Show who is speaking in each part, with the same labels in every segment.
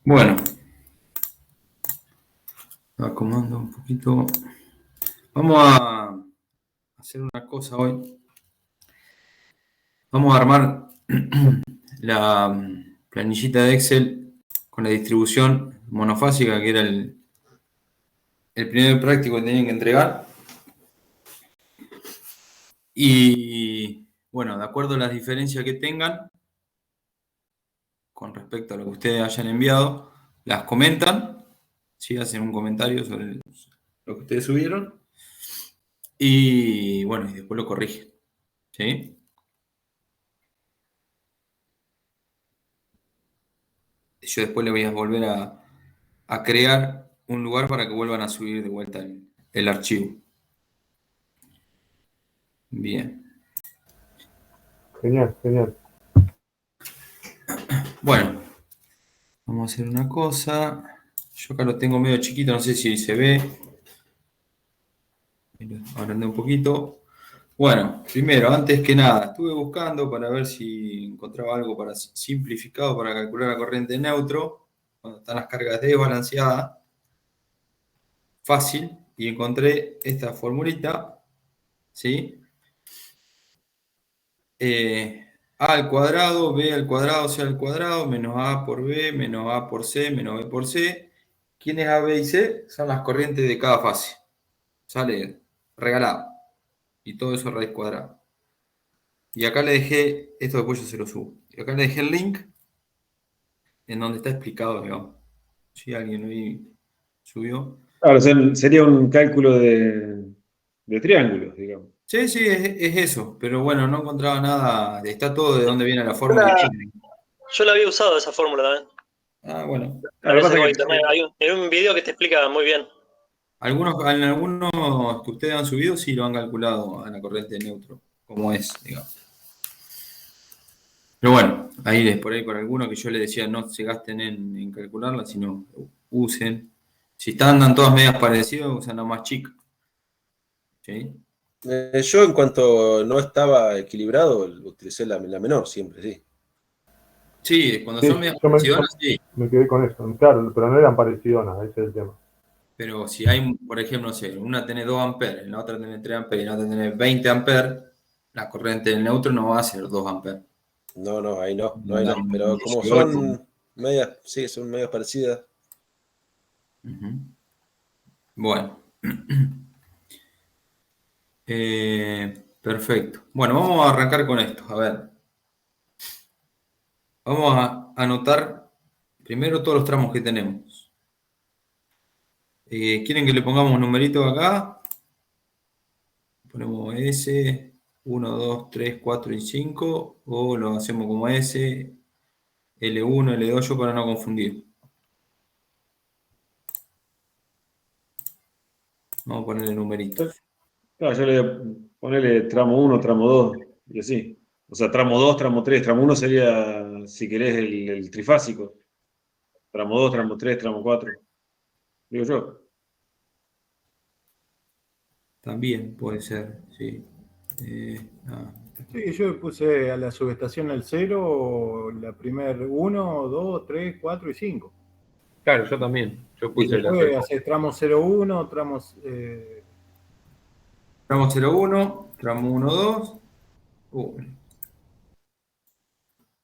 Speaker 1: Bueno, acomodando un poquito. Vamos a hacer una cosa hoy. Vamos a armar la planillita de Excel con la distribución monofásica, que era el primer práctico que tenían que entregar. Y bueno, de acuerdo a las diferencias que tengan con respecto a lo que ustedes hayan enviado, las comentan, ¿sí? Hacen un comentario sobre lo que ustedes subieron y bueno, y después lo corrigen, ¿sí? Yo después le voy a volver a crear un lugar para que vuelvan a subir de vuelta el archivo. Bien.
Speaker 2: Genial, genial.
Speaker 1: Bueno, vamos a hacer una cosa. Yo acá lo tengo medio chiquito, no sé si se ve. Agrandé un poquito. Bueno, primero, antes que nada, estuve buscando para ver si encontraba algo para simplificado para calcular la corriente neutro, cuando están las cargas desbalanceadas, fácil, y encontré esta formulita, ¿sí? A al cuadrado, B al cuadrado, C al cuadrado, menos A por B, menos A por C, menos B por C. ¿Quién es A, B y C? Son las corrientes de cada fase. Sale regalado. Y todo eso raíz cuadrada. Y acá le dejé, esto después yo se lo subo. Y acá le dejé el link en donde está explicado, digamos. Si alguien hoy subió.
Speaker 2: Claro, o sea, sería un cálculo de triángulos, digamos.
Speaker 1: Sí, sí, es eso. Pero bueno, no encontraba nada. Está todo de dónde viene la
Speaker 3: Yo
Speaker 1: fórmula y
Speaker 3: la,
Speaker 1: todo.
Speaker 3: yo la había usado esa fórmula también.
Speaker 1: Ah, bueno.
Speaker 2: Claro, lo que
Speaker 3: Parece
Speaker 2: pasa
Speaker 3: que
Speaker 2: es
Speaker 3: por
Speaker 2: que
Speaker 3: internet hay un video que te explica muy bien.
Speaker 1: En algunos que ustedes han subido sí lo han calculado a la corriente de neutro, como es, digamos. Pero bueno, ahí por ahí por alguno que yo les decía no se gasten en calcularla, sino usen. Si andan todas medias parecidas, usan la más chica. ¿Sí?
Speaker 4: Yo en cuanto no estaba equilibrado, utilicé la menor siempre, sí.
Speaker 1: Sí, cuando son
Speaker 2: sí,
Speaker 1: medias
Speaker 2: yo
Speaker 1: parecidas, sí.
Speaker 2: me quedé con eso. Claro, pero no eran parecidonas, ese es el tema.
Speaker 1: Pero si hay, por ejemplo, no sé, una tiene 2 amperes, en la otra tiene 3 amperes y en la otra tiene 20 amperes, la corriente del neutro no va a ser 2 amperes.
Speaker 4: No, ahí no,
Speaker 1: Va a dar
Speaker 4: no.
Speaker 1: un
Speaker 4: Pero como
Speaker 1: 18.
Speaker 4: son medias, sí, son medias parecidas.
Speaker 1: Ujú. Bueno. Perfecto. Bueno, vamos a arrancar con esto. A ver. Vamos a anotar primero todos los tramos que tenemos. ¿Quieren que le pongamos numeritos acá? Ponemos S, 1, 2, 3, 4 y 5. O lo hacemos como S, L1, L2, yo para no confundir. Vamos a ponerle numeritos.
Speaker 2: Claro, yo le voy a ponerle tramo uno, tramo 2 y así. O sea, tramo 2, tramo 3. Tramo uno sería, si querés, el trifásico. Tramo 2, tramo 3, tramo 4. Digo yo.
Speaker 1: También puede ser, sí. Ah,
Speaker 5: Sí, yo puse a la subestación el 0, la primer 1, 2, 3, 4 y 5.
Speaker 6: Claro, yo también. Yo
Speaker 1: sí.
Speaker 6: puse la
Speaker 5: Después hace tramo 0, 1, tramos...
Speaker 1: Tramo 01, tramo 12. Vamos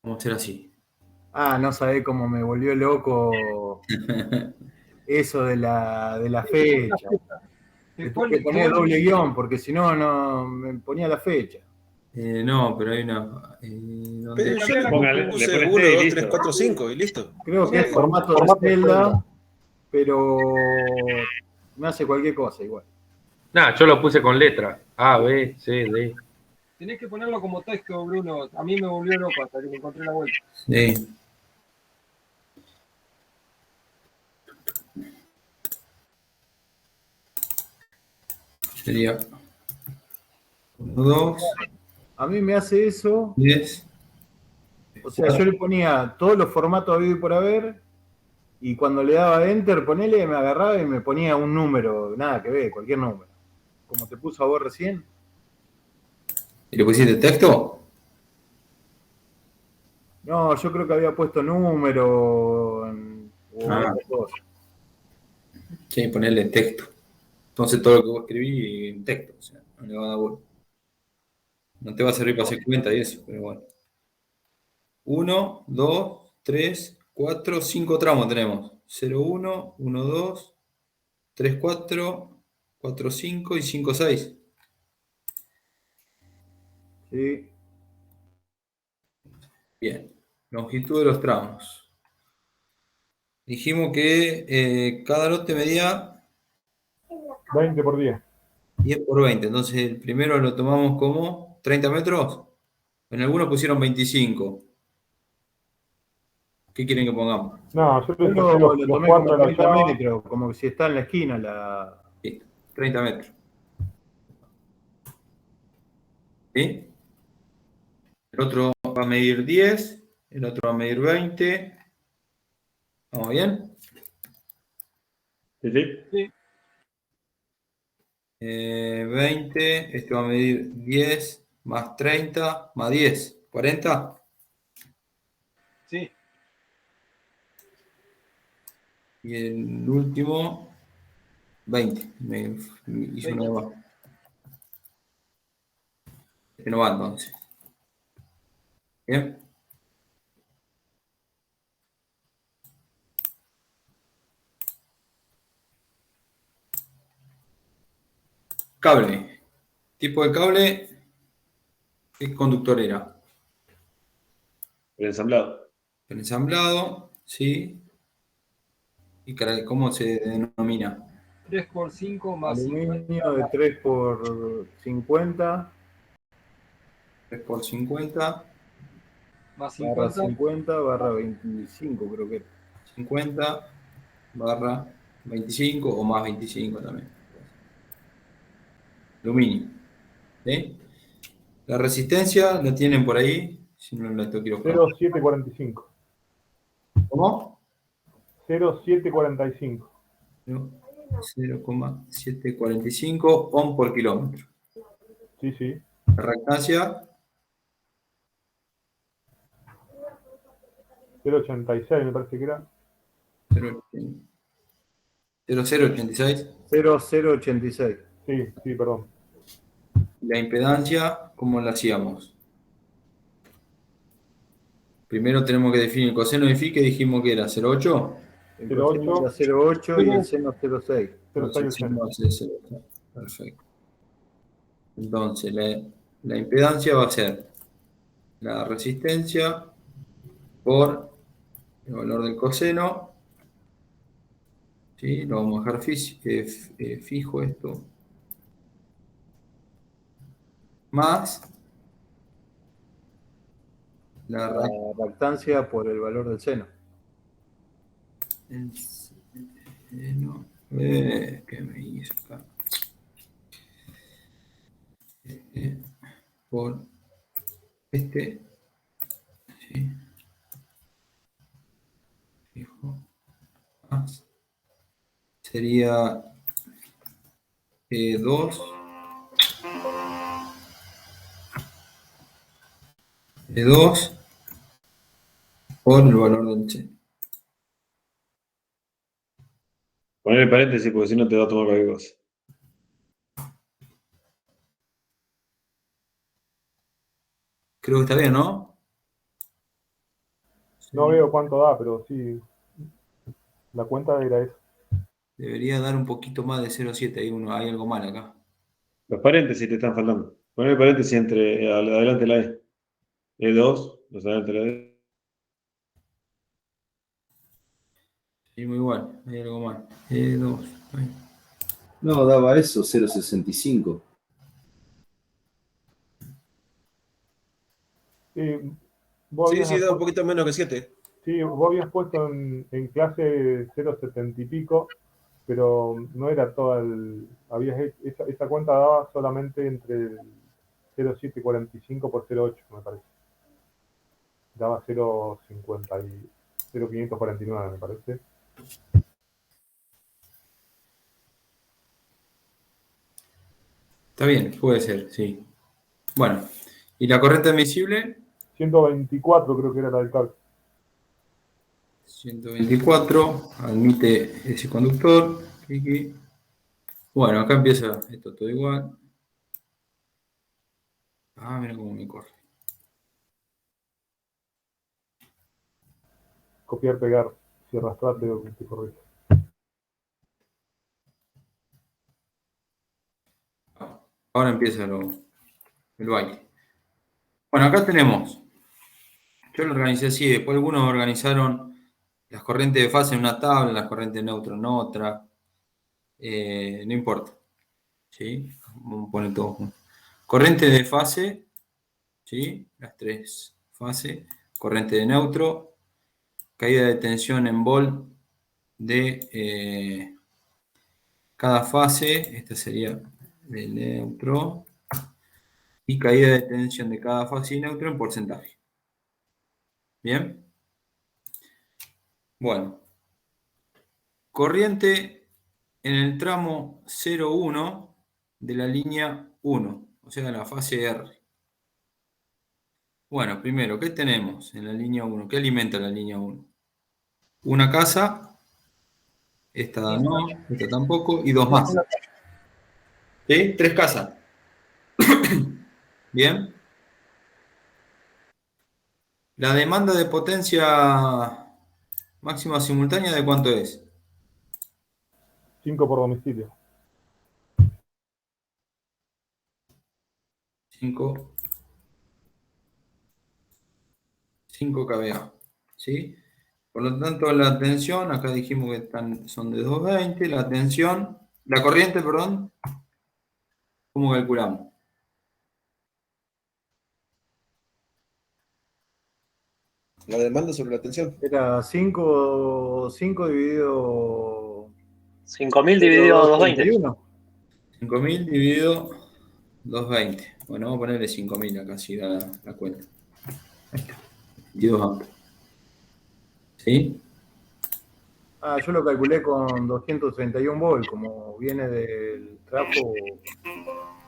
Speaker 1: a hacer así.
Speaker 5: no sabés cómo me volvió loco eso de la fecha. Le tuve que poner doble guión porque si no, no me ponía la fecha.
Speaker 1: No, pero hay una.
Speaker 4: Pero
Speaker 1: ¿Dónde?
Speaker 4: yo le
Speaker 2: Le
Speaker 4: puse
Speaker 2: pones
Speaker 4: 1,
Speaker 2: T y
Speaker 4: 2, 3,
Speaker 2: listo.
Speaker 4: 4, 5 y listo.
Speaker 5: Creo que es formato de celda, pero me hace cualquier cosa igual.
Speaker 6: Nah, yo lo puse con letra. A, B, C, D.
Speaker 7: Tenés que ponerlo como texto, Bruno. A mí me volvió loco hasta que me encontré la vuelta.
Speaker 1: Sí. Sería 1, 2,
Speaker 5: A mí me hace eso,
Speaker 1: 10.
Speaker 5: o sea, yo le ponía todos los formatos habido y por haber, y cuando le daba enter, ponele, me agarraba y me ponía un número, nada que ver, cualquier número. Como te puso a vos recién.
Speaker 1: ¿Y le pusiste texto?
Speaker 5: No, yo creo que había puesto número
Speaker 1: Ah.
Speaker 5: otra cosa.
Speaker 1: Sí, ponerle texto. Entonces todo lo que vos escribís en texto, o sea, no le va a dar bola. No te va a servir para hacer cuenta y eso, pero bueno. 1, 2, 3, 4, 5 tramos tenemos. 0, 1, 1, 2, 3, 4, 4, 5 y 5, 6.
Speaker 5: Sí.
Speaker 1: Bien. Longitud de los tramos. Dijimos que cada lote medía
Speaker 8: 20 por 10.
Speaker 1: 10 por 20. Entonces el primero lo tomamos como 30 metros. En algunos pusieron 25. ¿Qué quieren que pongamos?
Speaker 8: No, yo
Speaker 5: Yo
Speaker 8: le saqué los
Speaker 5: lo tomé
Speaker 8: 4
Speaker 5: como
Speaker 8: de la
Speaker 5: 30
Speaker 8: llave.
Speaker 5: metros, como que si está en la esquina la.
Speaker 1: Sí, 30 metros. ¿Sí? El otro va a medir 10, el otro va a medir 20. ¿Vamos bien?
Speaker 2: Sí, sí.
Speaker 1: 20, este va a medir 10 más 30 más 10, 40.
Speaker 7: Sí.
Speaker 1: Y el último, 20. Me hizo uno de abajo. Este no va entonces. Bien. Cable. Tipo de cable, ¿qué conductor era?
Speaker 2: El ensamblado.
Speaker 1: El ensamblado, ¿sí? ¿Y cómo se denomina?
Speaker 7: 3 por 5 más 50
Speaker 5: Aluminio de 3 por 50
Speaker 1: 3 por 50,
Speaker 7: más
Speaker 5: barra
Speaker 7: 50.
Speaker 5: 50 barra 25, creo que.
Speaker 1: 50 barra 25 o más 25 también. Aluminio. ¿Sí? La resistencia la tienen por ahí, si no la quiero buscar.
Speaker 8: 0,745.
Speaker 1: ¿Cómo?
Speaker 8: 0,745.
Speaker 1: 0,745 ohm por kilómetro.
Speaker 8: Sí, sí.
Speaker 1: La reactancia,
Speaker 8: 0,86 me parece que era.
Speaker 1: 0,086.
Speaker 5: 0086.
Speaker 8: Sí, sí, perdón.
Speaker 1: La impedancia, ¿cómo la hacíamos? Primero tenemos que definir el coseno de phi, que dijimos que era 0,8.
Speaker 5: El coseno era 0,8 y el seno 0,6.
Speaker 1: Entonces, el seno va a ser 0,8. Perfecto. Entonces, la impedancia va a ser la resistencia por el valor del coseno. ¿Sí? Lo vamos a dejar fijo esto. Más la
Speaker 5: La reactancia por el valor del seno.
Speaker 1: ¿Qué me hizo acá? Por este. ¿Sí? Fijo. Más. Sería 2. 2 por el valor del seno.
Speaker 2: Ponerle paréntesis porque si no te va a tomar cualquier cosa.
Speaker 1: Creo que está bien, ¿no?
Speaker 8: No veo cuánto da, pero sí. La cuenta era esa.
Speaker 1: Debería dar un poquito más de 0,7. Hay algo mal acá.
Speaker 2: Los paréntesis te están faltando. Ponerle paréntesis entre adelante la E. E2, los adelante la E.
Speaker 1: Seguimos igual. Hay algo mal. 2.
Speaker 9: No, daba eso, 0,65.
Speaker 8: Vos
Speaker 4: Sí,
Speaker 8: habías
Speaker 4: sí, da un
Speaker 8: puesto-
Speaker 4: poquito menos que 7.
Speaker 8: sí, vos habías puesto en clase 0,70 y pico, pero no era toda el. Esa cuenta daba solamente entre el 0,745 por 0,8, me parece. Daba 0,50 y 0,549, me parece.
Speaker 1: Está bien, puede ser, sí. Bueno, ¿y la corriente admisible?
Speaker 8: 124 creo que era la del cálculo.
Speaker 1: 124, admite ese conductor. Clic. Bueno, acá empieza esto todo igual. Ah, mira cómo me corre.
Speaker 8: Copiar, pegar. Si arrastras, te corrige.
Speaker 1: Ahora empieza el baile. Bueno, acá tenemos. Yo lo organicé así, después algunos organizaron las corrientes de fase en una tabla, las corrientes de neutro en otra. No importa. ¿Sí? Vamos a poner todo junto. Corriente de fase, ¿sí? Las tres fases. Corriente de neutro. Caída de tensión en volt de cada fase. Esta sería de neutro. Y caída de tensión de cada fase y neutro en porcentaje. ¿Bien? Bueno. Corriente en el tramo 0,1 de la línea 1, o sea, la fase R. Bueno, primero, ¿qué tenemos en la línea 1? ¿Qué alimenta la línea 1? Una casa, esta no, esta tampoco, y dos más. ¿Sí? Tres casas. Bien. La demanda de potencia máxima simultánea, ¿de cuánto es?
Speaker 8: 5 por domicilio.
Speaker 1: 5 kVA. ¿Sí? Por lo tanto, la tensión, acá dijimos que son de 220, la tensión, la corriente, perdón, ¿cómo calculamos?
Speaker 4: La demanda sobre la tensión.
Speaker 5: Era 5 dividido
Speaker 3: 5000 dividido 220.
Speaker 5: 31.
Speaker 1: 5.000 dividido 220. Bueno, vamos a ponerle 5.000 acá, así da la cuenta. Ahí está. 22 amperes. ¿Sí?
Speaker 5: Ah, yo lo calculé con 231 volt, como viene del trafo.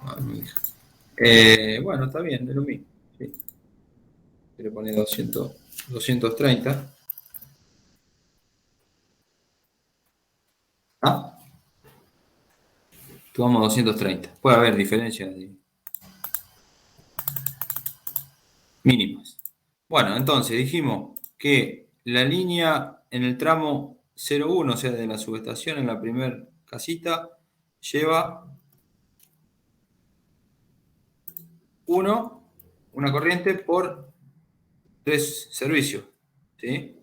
Speaker 1: Ay, mi hija. Bueno, está bien, es lo mismo. ¿Sí? Le pone 230. ¿Ah? Tomamos 230. Puede haber diferencias mínimas. Bueno, entonces dijimos que la línea en el tramo 0,1, o sea, de la subestación en la primera casita, lleva una corriente por 3 servicios. ¿Sí?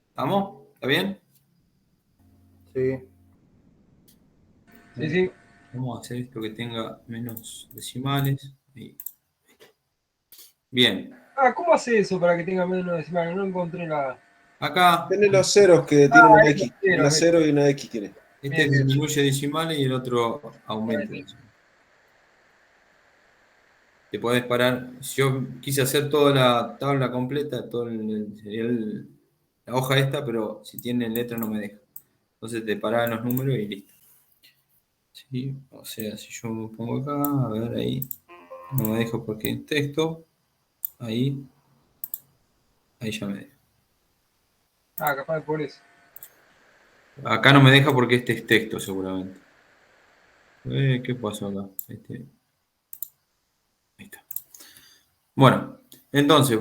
Speaker 1: ¿Estamos? ¿Está bien?
Speaker 5: Sí.
Speaker 7: Sí, sí.
Speaker 1: Vamos a hacer esto que tenga menos decimales. Ahí. Bien.
Speaker 7: Ah, ¿cómo hace eso para que tenga menos decimales? No encontré nada.
Speaker 1: Acá,
Speaker 4: Tiene los ceros que tienen una
Speaker 7: ahí
Speaker 4: X.
Speaker 7: los ceros,
Speaker 4: Una 0 y una X tiene.
Speaker 1: este
Speaker 7: Bien.
Speaker 1: disminuye decimales y el otro aumenta. Te podés parar. Si yo quise hacer toda la tabla completa, sería la hoja esta, pero si tiene letra no me deja. Entonces te parás en los números y listo. ¿Sí? O sea, si yo me pongo acá, a ver ahí, no me deja porque es texto. Ahí ya me deja.
Speaker 7: Ah, capaz por eso.
Speaker 1: Acá no me deja porque este es texto seguramente. ¿Qué pasó acá? Ahí está. Bueno, entonces,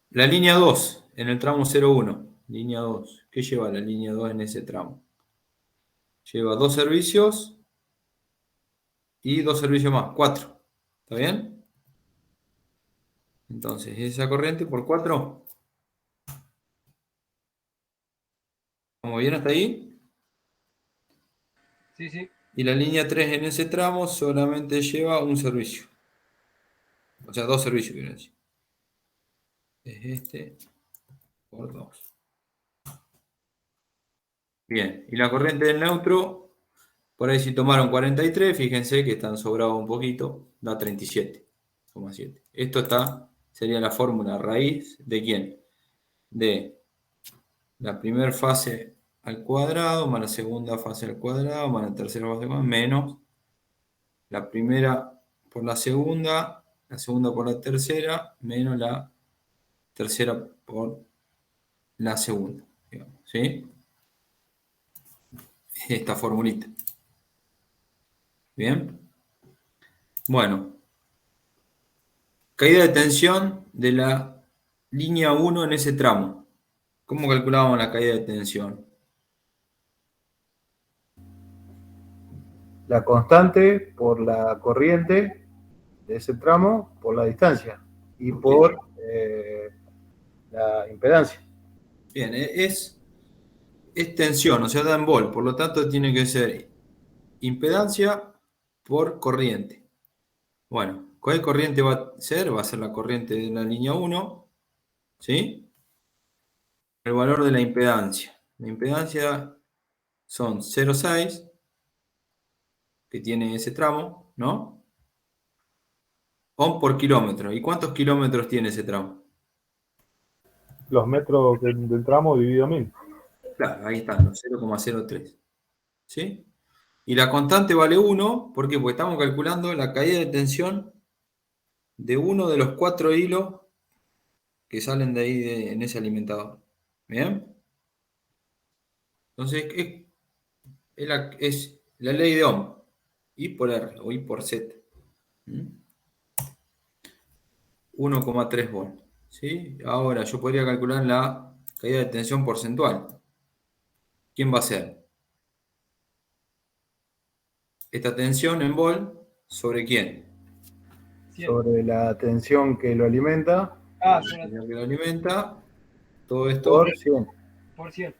Speaker 1: la línea 2 en el tramo 0,1. Línea 2. ¿Qué lleva la línea 2 en ese tramo? Lleva 2 servicios y 2 servicios más. 4. ¿Está bien? Entonces, esa corriente por 4. ¿Estamos bien hasta ahí?
Speaker 7: Sí, sí.
Speaker 1: Y la línea 3 en ese tramo solamente lleva un servicio. O sea, 2 servicios, quiero decir. Es este por 2. Bien, y la corriente del neutro, por ahí si tomaron 43, fíjense que están sobrados un poquito, da 37,7. Esto sería la fórmula raíz de ¿quién? De la primera fase al cuadrado, más la segunda fase al cuadrado, más la tercera fase al cuadrado, menos la primera por la segunda por la tercera, menos la tercera por la segunda. ¿sí? Esta formulita. ¿Bien? Bueno. Caída de tensión de la línea 1 en ese tramo. ¿Cómo calculábamos la caída de tensión?
Speaker 5: La constante por la corriente de ese tramo por la distancia y por la impedancia.
Speaker 1: Bien, es tensión, o sea, da en volt, por lo tanto tiene que ser impedancia por corriente. Bueno, ¿cuál corriente va a ser? Va a ser la corriente de la línea 1, ¿sí? El valor de la impedancia. La impedancia son 0,6, que tiene ese tramo, ¿no? Ohm por kilómetro. ¿Y cuántos kilómetros tiene ese tramo?
Speaker 8: Los metros del tramo dividido 1000.
Speaker 1: Claro, ahí están, los 0,03. ¿Sí? Y la constante vale 1, ¿por qué? Porque estamos calculando la caída de tensión de uno de los 4 hilos que salen de ahí en ese alimentador. ¿Bien? Entonces, es la ley de Ohm. I por R o I por Z. 1,3 volts. ¿Sí? Ahora yo podría calcular la caída de tensión porcentual. ¿Quién va a ser? Esta tensión en volt, ¿sobre quién?
Speaker 7: 100.
Speaker 5: Sobre la tensión que lo alimenta
Speaker 7: Ah,
Speaker 1: La tensión que lo alimenta. Todo esto.
Speaker 5: por 100.
Speaker 7: por 100.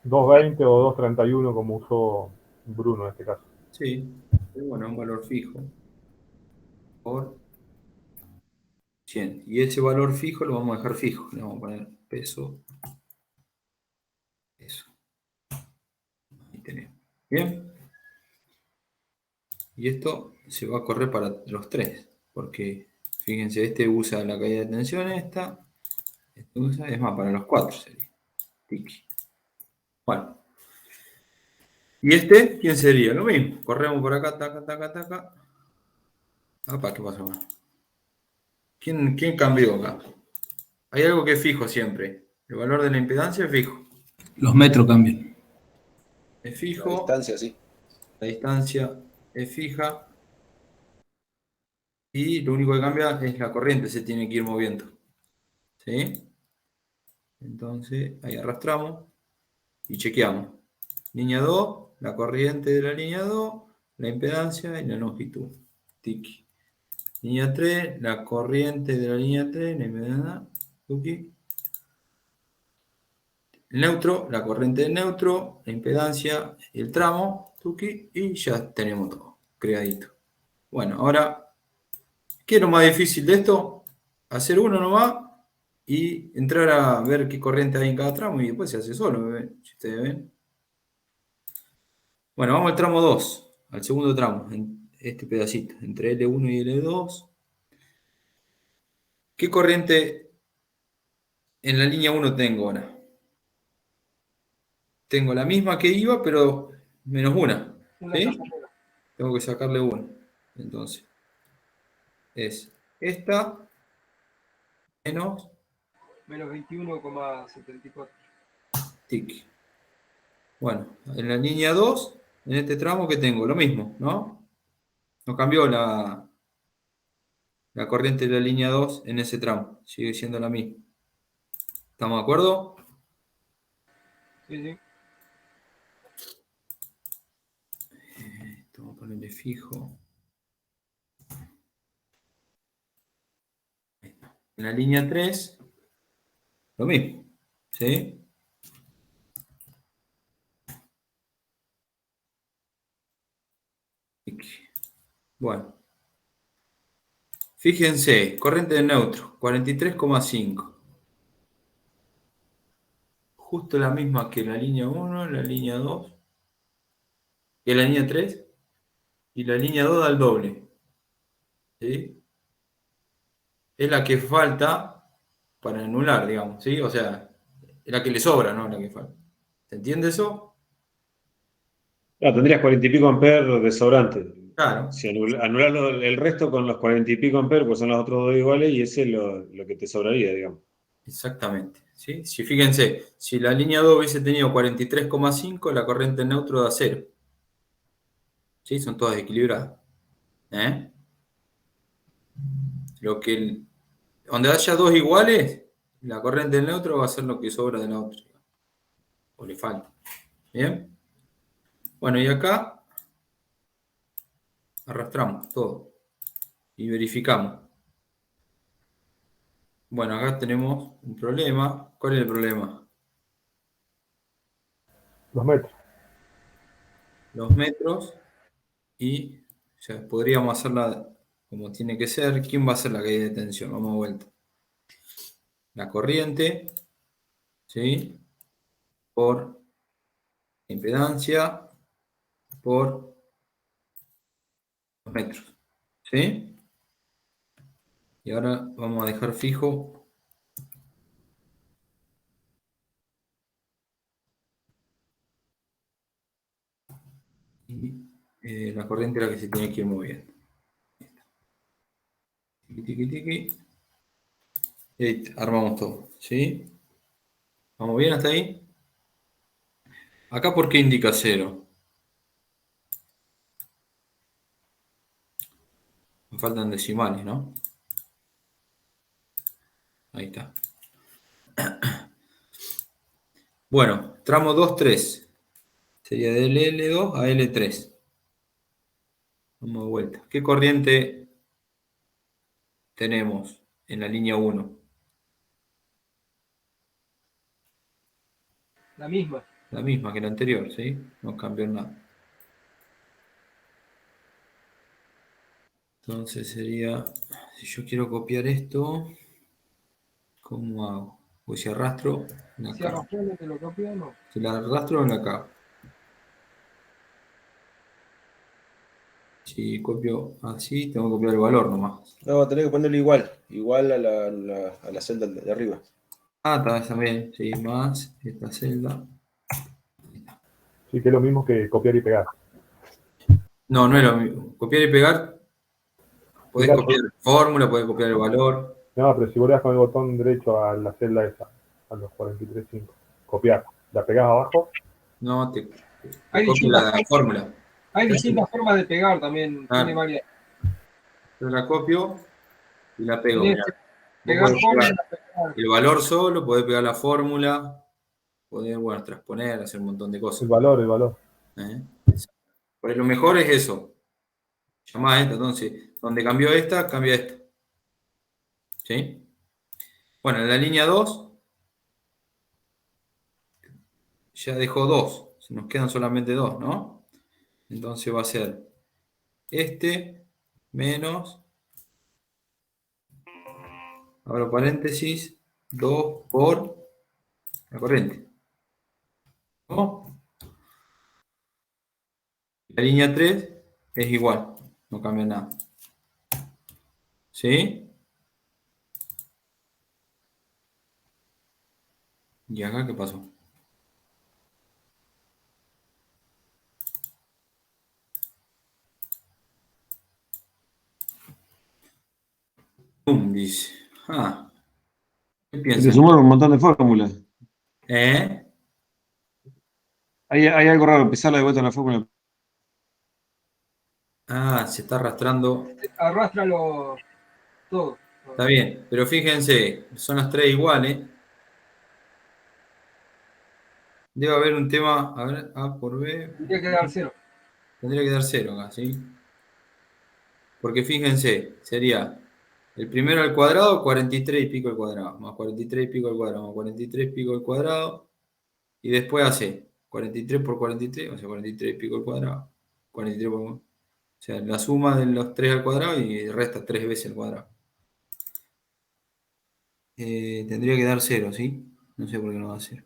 Speaker 8: 220 o 231 como usó Bruno en este caso.
Speaker 1: Sí. Pero bueno, un valor fijo. Por 100. Y ese valor fijo lo vamos a dejar fijo. Le vamos a poner peso. Eso. Ahí tenemos. Bien. Y esto se va a correr para los tres. Porque, fíjense, este usa la caída de tensión esta. Este usa, es más, para los 4 sería. Tiki. Bueno. ¿Y este? ¿Quién sería? Lo mismo. Corremos por acá, taca, taca, taca. Apa, ¿qué pasó? ¿Quién cambió acá? Hay algo que es fijo siempre. El valor de la impedancia es fijo.
Speaker 10: Los metros cambian.
Speaker 1: Es
Speaker 4: La
Speaker 1: fijo.
Speaker 4: distancia, sí.
Speaker 1: La distancia es fija. Y lo único que cambia es la corriente, se tiene que ir moviendo. ¿Sí? Entonces, ahí arrastramos y chequeamos. Línea 2, la corriente de la línea 2, la impedancia y la longitud. Tiki. Línea 3, la corriente de la línea 3, la impedancia. Tuki. El neutro, la corriente del neutro, la impedancia y el tramo. Tuki. Y ya tenemos todo creadito. Bueno, ahora, ¿qué es lo más difícil de esto? Hacer uno nomás y entrar a ver qué corriente hay en cada tramo y después se hace solo, si ustedes ven. Bueno, vamos al tramo 2, al segundo tramo, en este pedacito, entre L1 y L2. ¿Qué corriente en la línea 1 tengo ahora? Tengo la misma que iba, pero menos una. ¿Sí? Tengo que sacarle una. Entonces, es esta menos
Speaker 7: Menos 21,74.
Speaker 1: tic. Bueno, en la línea 2, en este tramo que tengo, lo mismo, ¿no? No cambió la corriente de la línea 2 en ese tramo, sigue siendo la misma. ¿Estamos de acuerdo?
Speaker 7: Sí, sí.
Speaker 1: Vamos a ponerle fijo. En la línea 3, lo mismo, ¿sí? Bueno. Fíjense, corriente de neutro, 43,5. Justo la misma que la línea 1, la línea 2, y la línea 3, y la línea 2 da el doble. ¿Sí? Es la que falta para anular, digamos, ¿sí? O sea, es la que le sobra, no la que falta. ¿Se entiende eso?
Speaker 2: Ah, tendrías 40 y pico amperes de sobrante.
Speaker 1: Claro.
Speaker 2: Si anulas el resto con los 40 y pico amperes, pues son los otros dos iguales y ese es lo que te sobraría, digamos.
Speaker 1: Exactamente. ¿sí? Si fíjense, si la línea 2 hubiese tenido 43,5, la corriente neutro da 0. ¿Sí? Son todas equilibradas. ¿Eh? Donde haya dos iguales, la corriente del neutro va a ser lo que sobra de la otra. O le falta. ¿Bien? Bueno, y acá arrastramos todo. Y verificamos. Bueno, acá tenemos un problema. ¿Cuál es el problema?
Speaker 8: Los metros.
Speaker 1: Los metros. Y ya podríamos hacerla como tiene que ser. ¿Quién va a hacer la caída de tensión? Vamos a vuelta. La corriente, ¿sí? Por impedancia, por los metros, ¿sí? Y ahora vamos a dejar fijo y la corriente es la que se tiene que ir moviendo. Tiqui, tiqui, tiqui. Y ahí armamos todo, ¿sí? ¿Vamos bien hasta ahí? Acá, ¿por qué indica 0? Me faltan decimales, ¿no? Ahí está. Bueno, tramo 2, 3. Sería de L2 a L3. Vamos de vuelta. ¿Qué corriente tenemos en la línea 1?
Speaker 7: La misma.
Speaker 1: La misma que la anterior, ¿sí? No cambió nada. Entonces sería, si yo quiero copiar esto, ¿cómo hago? Pues si arrastro, la
Speaker 7: Si
Speaker 1: cago.
Speaker 7: arrastrando te lo copia, no.
Speaker 1: Si la arrastro, la cago. Si copio así, tengo que copiar el valor nomás.
Speaker 4: No, tenés que ponerlo igual. Igual a la celda de arriba.
Speaker 1: Ah, también, sí, más esta celda.
Speaker 8: Sí, que es lo mismo que copiar y pegar.
Speaker 1: No, no es lo mismo. Copiar y pegar, podés
Speaker 8: Claro.
Speaker 1: copiar la fórmula, podés copiar el valor.
Speaker 8: No, pero si vos le das con el botón derecho a la celda esa, a los 43.5, copiar, la pegás abajo.
Speaker 1: No, te
Speaker 7: Hay
Speaker 1: copio
Speaker 7: distintas,
Speaker 1: la fórmula.
Speaker 7: hay distintas formas de pegar también.
Speaker 1: Ah.
Speaker 7: Tiene varias.
Speaker 1: Yo la copio y la pego.
Speaker 7: Tenés
Speaker 1: Mirá.
Speaker 7: que
Speaker 1: Vos
Speaker 7: pegar
Speaker 1: podés
Speaker 7: fórmula,
Speaker 1: pegar el valor solo, podés pegar la fórmula, podés, bueno, transponer, hacer un montón de
Speaker 8: El
Speaker 1: cosas.
Speaker 8: valor.
Speaker 1: ¿Eh? Pero lo mejor es eso. Llamá a esta, entonces, donde cambió esta, cambia esta. ¿Sí? Bueno, en la línea 2 ya dejó 2. Nos quedan solamente 2, ¿no? Entonces va a ser este menos, abro paréntesis, 2 por la corriente. ¿No? La línea 3 es igual, no cambia nada. ¿Sí? ¿Y acá qué pasó? Pum, dice. Ah, ¿qué
Speaker 2: Se le
Speaker 1: piensan?
Speaker 2: sumaron un montón de fórmulas.
Speaker 1: ¿Eh?
Speaker 2: Hay algo raro, empezar de vuelta en la fórmula.
Speaker 1: Ah, se está arrastrando.
Speaker 7: arrástralo todo.
Speaker 1: Está bien, pero fíjense, son las 3 iguales. Debe haber un tema, a ver, A por B.
Speaker 7: Tendría que dar 0.
Speaker 1: Tendría que dar 0 acá, ¿sí? Porque fíjense, sería el primero al cuadrado, 43 y pico al cuadrado, más 43 y pico al cuadrado, más 43 y pico al cuadrado, y después hace 43 por 43, o sea, 43 y pico al cuadrado, 43 por... O sea, la suma de los 3 al cuadrado y resta 3 veces al cuadrado. Tendría que dar 0, ¿sí? No sé por qué no da 0.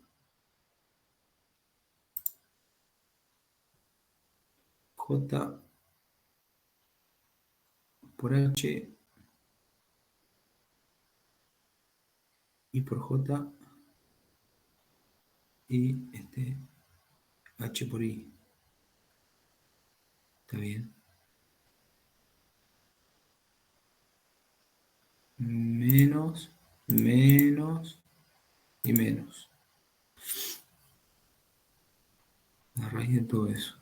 Speaker 1: J por H y por J y H por I. Está bien. Menos y menos. La raíz de todo eso.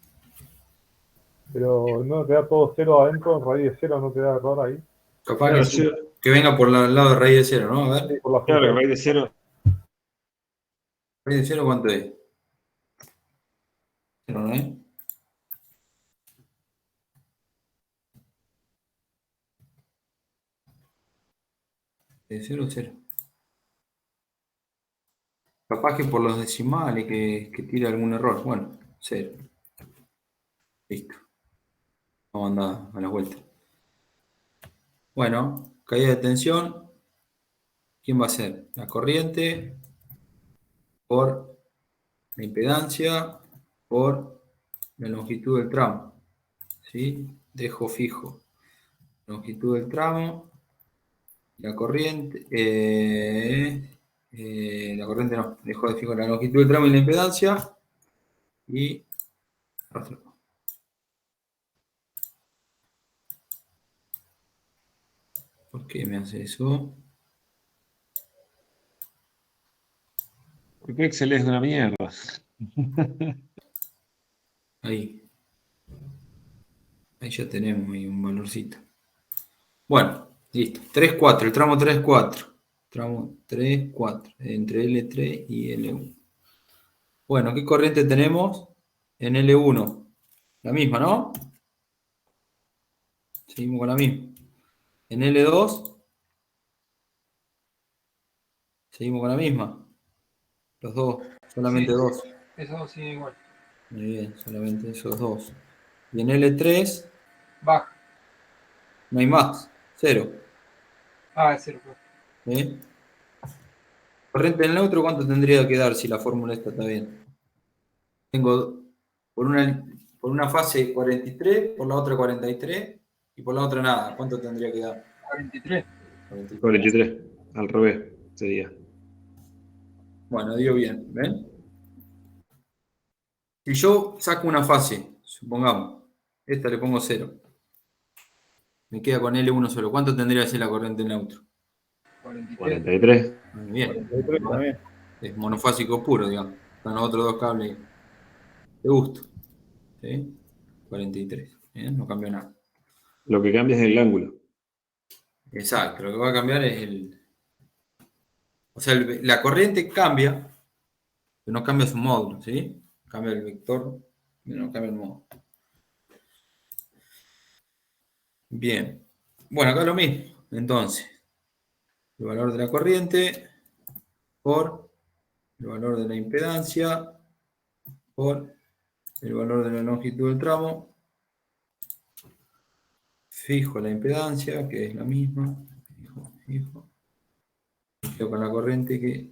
Speaker 8: Pero no te da todo cero adentro, raíz de cero no te da error ahí.
Speaker 1: Capaz
Speaker 2: Claro,
Speaker 1: que venga por el lado de raíz de cero, ¿no? A ver.
Speaker 8: Sí, por la
Speaker 2: claro,
Speaker 8: función.
Speaker 2: raíz de cero.
Speaker 1: ¿Raíz de cero cuánto es? Cero, ¿no es? De 0, 0. Capaz que por los decimales que tira algún error. Bueno, 0. Listo. Vamos a andar a la vuelta. Bueno, caída de tensión. ¿Quién va a ser? La corriente por la impedancia por la longitud del tramo. ¿Sí? Dejo fijo longitud del tramo. La corriente. La corriente no. Dejo de fijo la longitud del tramo y la impedancia. Y arrastro. ¿Por qué me hace eso?
Speaker 2: Porque Excel es una mierda.
Speaker 1: Ahí. Ahí ya tenemos ahí un valorcito. Bueno, listo. 3, 4. El tramo 3, 4. Tramo 3, 4. Entre L3 y L1. Bueno, ¿qué corriente tenemos en L1? La misma, ¿no? Seguimos con la misma. En L2, seguimos con la misma. Los dos, solamente
Speaker 7: Sí.
Speaker 1: dos.
Speaker 7: Eso sí, igual.
Speaker 1: Muy bien, solamente esos dos. Y en L3,
Speaker 7: Baja.
Speaker 1: no hay más, 0.
Speaker 7: Ah, es 0.
Speaker 1: ¿Eh? Corriente en neutro, ¿cuánto tendría que dar si la fórmula esta está bien? Tengo por una fase 43, por la otra 43 y por la otra nada. ¿Cuánto tendría que dar?
Speaker 7: 43.
Speaker 2: 43. Al revés sería.
Speaker 1: Bueno, dio bien, ¿ven? Si yo saco una fase, supongamos, esta le pongo 0, me queda con L1 solo. ¿Cuánto tendría que ser la corriente en neutro?
Speaker 7: 43.
Speaker 2: 43.
Speaker 1: Muy bien.
Speaker 5: 43 también.
Speaker 1: Es monofásico puro, digamos. Están los otros dos cables de gusto. ¿Sí? 43. ¿Bien? No cambió nada.
Speaker 2: Lo que cambia es el ángulo.
Speaker 1: Exacto. Lo que va a cambiar es el... O sea, la corriente cambia, pero no cambia su módulo, ¿sí? Cambia el vector, pero no cambia el módulo. Bien. Bueno, acá lo mismo. Entonces, el valor de la corriente por el valor de la impedancia por el valor de la longitud del tramo. Fijo la impedancia, que es la misma. Fijo. Quedo con la corriente que...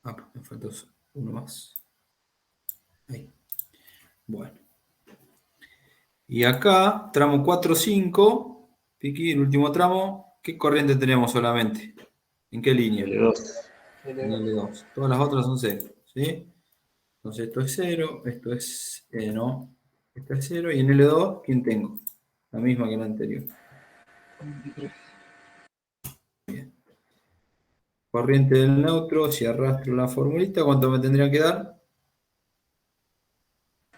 Speaker 1: Ah, me faltó uno más. Ahí. Bueno. Y acá, tramo 4, 5, Piqui, el último tramo, ¿qué corriente tenemos solamente? ¿En qué línea?
Speaker 2: L2.
Speaker 1: En L2. Todas las otras son 0, ¿sí? Entonces esto es 0, esto es... no, esto es 0, y en L2, ¿quién tengo? La misma que la anterior.
Speaker 7: 43.
Speaker 1: Corriente del neutro, si arrastro la formulita, ¿cuánto me tendría que dar?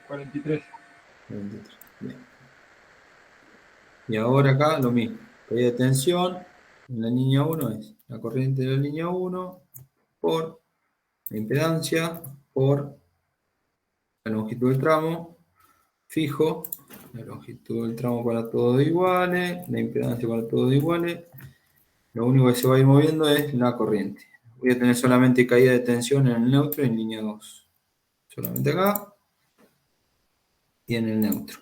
Speaker 7: 43.
Speaker 1: 23. Bien. Y ahora acá lo mismo. Caída de tensión en la línea 1 es la corriente de la línea 1 por la impedancia por la longitud del tramo. Fijo la longitud del tramo para todos iguales, la impedancia para todos iguales. Lo único que se va a ir moviendo es la corriente. Voy a tener solamente caída de tensión en el neutro y en línea 2. Solamente acá y en el neutro.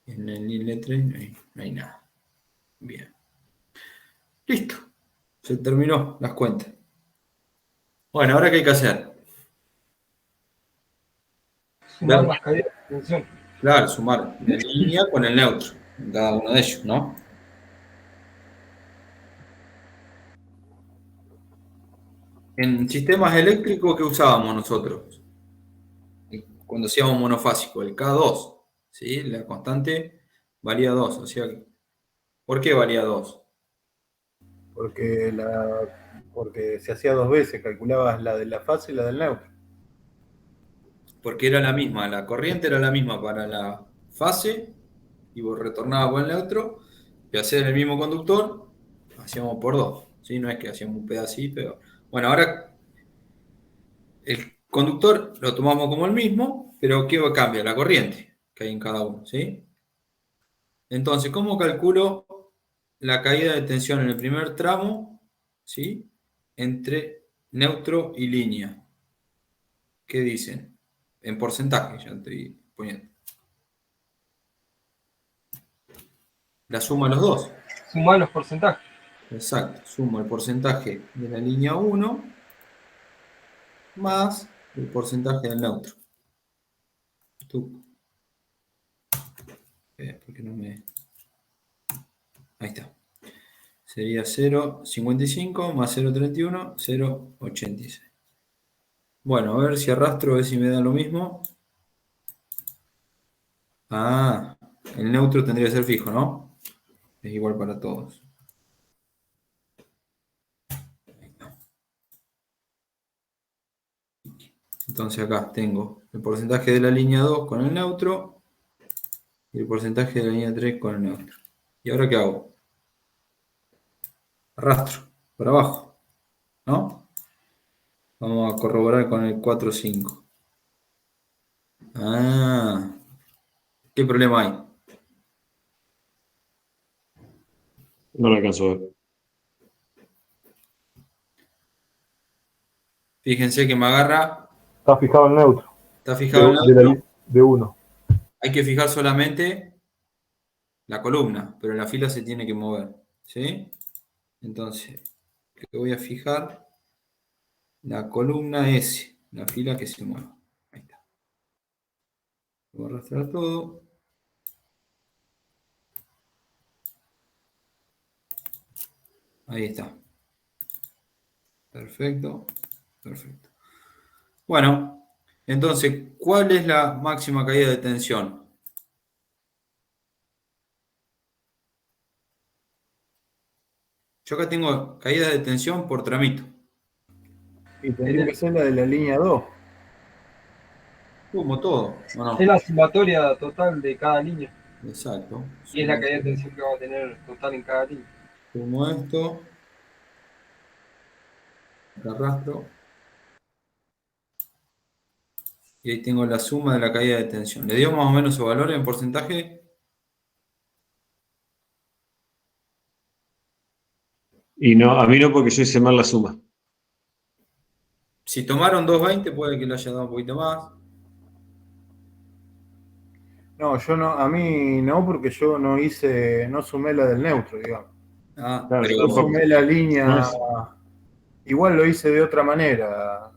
Speaker 1: En el L3 no hay nada. Bien. Listo. Se terminó las cuentas. Bueno, ahora ¿qué hay que hacer?
Speaker 7: Sumar
Speaker 1: Ver.
Speaker 7: las caídas de tensión.
Speaker 1: Claro, sumar la línea con el neutro. En cada uno de ellos, ¿no? En sistemas eléctricos, ¿qué usábamos nosotros? Cuando hacíamos monofásico, el K2. ¿Sí? La constante valía 2. O sea, ¿Por qué valía 2?
Speaker 5: Porque se hacía 2 veces, calculabas la de la fase y la del neutro.
Speaker 1: Porque era la misma, la corriente era la misma para la fase y vos retornabas por el neutro y hacer el mismo conductor, hacíamos por 2. ¿Sí? No es que hacíamos un pedacito, pero... Bueno, ahora el conductor lo tomamos como el mismo, pero ¿qué cambia? La corriente que hay en cada uno, ¿sí? Entonces, ¿cómo calculo la caída de tensión en el primer tramo, ¿sí? Entre neutro y línea? ¿Qué dicen? En porcentaje, ya estoy poniendo. La suma de los dos.
Speaker 7: Sumar los porcentajes.
Speaker 1: Exacto, sumo el porcentaje de la línea 1 más el porcentaje del neutro. ¿Por qué no me...? Ahí está. Sería 0,55 más 0,31, 0,86. Bueno, a ver si arrastro, a ver si me da lo mismo. Ah, el neutro tendría que ser fijo, ¿no? Es igual para todos. Entonces acá tengo el porcentaje de la línea 2 con el neutro y el porcentaje de la línea 3 con el neutro. ¿Y ahora qué hago? Arrastro para abajo, ¿no? Vamos a corroborar con el 4,5. Ah, ¿qué problema hay?
Speaker 2: No lo alcanzo a ver.
Speaker 1: Fíjense que me agarra.
Speaker 8: Está fijado el neutro.
Speaker 1: Está fijado el neutro.
Speaker 8: De 1.
Speaker 1: Hay que fijar solamente la columna, pero la fila se tiene que mover, ¿sí? Entonces, le voy a fijar la columna S, la fila que se mueva. Ahí está. Voy a arrastrar todo. Ahí está. Perfecto, perfecto. Bueno, entonces, ¿cuál es la máxima caída de tensión? Yo acá tengo caída de tensión por tramito.
Speaker 5: Y tendría que ser la de la línea 2.
Speaker 1: Como todo, ¿o no?
Speaker 7: Es la sumatoria total de cada línea.
Speaker 1: Exacto.
Speaker 7: Y es la caída de tensión que vamos a tener total en cada línea.
Speaker 1: Sumo esto. Acá arrastro. Y ahí tengo la suma de la caída de tensión. ¿Le dio más o menos su valor en porcentaje?
Speaker 2: Y no, a mí no, porque yo hice mal la suma.
Speaker 1: Si tomaron 2,20 puede que le haya dado un poquito más.
Speaker 5: No, yo no, a mí no, porque yo no sumé la del neutro, digamos.
Speaker 1: Ah,
Speaker 2: Claro,
Speaker 1: pero,
Speaker 5: Yo sumé la línea,
Speaker 2: No es-
Speaker 5: igual lo hice de otra manera.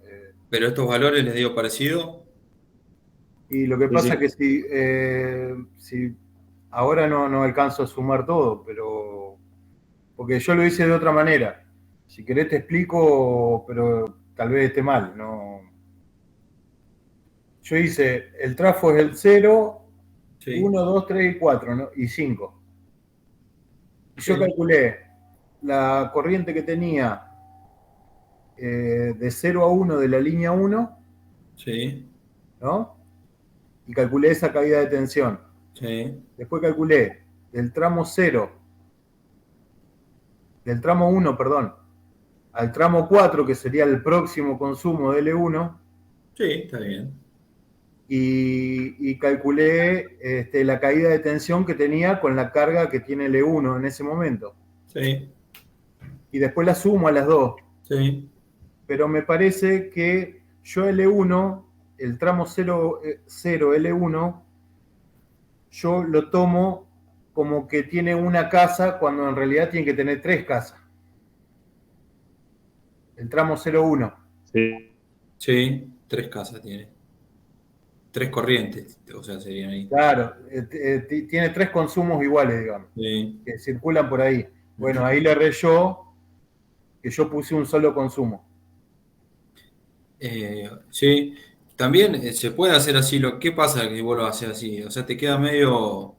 Speaker 1: pero estos valores les dio parecido.
Speaker 5: Y lo que
Speaker 2: Sí,
Speaker 5: pasa
Speaker 2: sí.
Speaker 5: es que si ahora no alcanzo a sumar todo, pero porque yo lo hice de otra manera. Si querés te explico, pero tal vez esté mal, ¿no? Yo hice, el trafo es el 0,
Speaker 1: Sí.
Speaker 5: 1, 2, 3 y 4, ¿no? Y 5. Y yo
Speaker 1: Sí.
Speaker 5: calculé la corriente que tenía de 0 a 1 de la línea 1,
Speaker 1: Sí.
Speaker 5: ¿no? Y calculé esa caída de tensión.
Speaker 1: Sí.
Speaker 5: Después calculé del tramo 0, del tramo 1, perdón, al tramo 4, que sería el próximo consumo de L1,
Speaker 1: Sí, está bien.
Speaker 5: y calculé la caída de tensión que tenía con la carga que tiene L1 en ese momento.
Speaker 1: Sí.
Speaker 5: Y después la sumo a las dos.
Speaker 1: Sí.
Speaker 5: Pero me parece que yo L1, el tramo 0, L1, yo lo tomo como que tiene una casa cuando en realidad tiene que tener 3 casas. El tramo 0,1.
Speaker 2: Sí.
Speaker 1: Sí. 3 casas tiene. 3 corrientes, o sea, serían ahí.
Speaker 5: Claro, tiene 3 consumos iguales, digamos,
Speaker 1: Sí.
Speaker 5: que circulan por ahí. Bueno, ahí le erré yo, que yo puse un solo consumo.
Speaker 1: Sí. También se puede hacer así. ¿Qué pasa que vos lo haces así? O sea, te queda medio...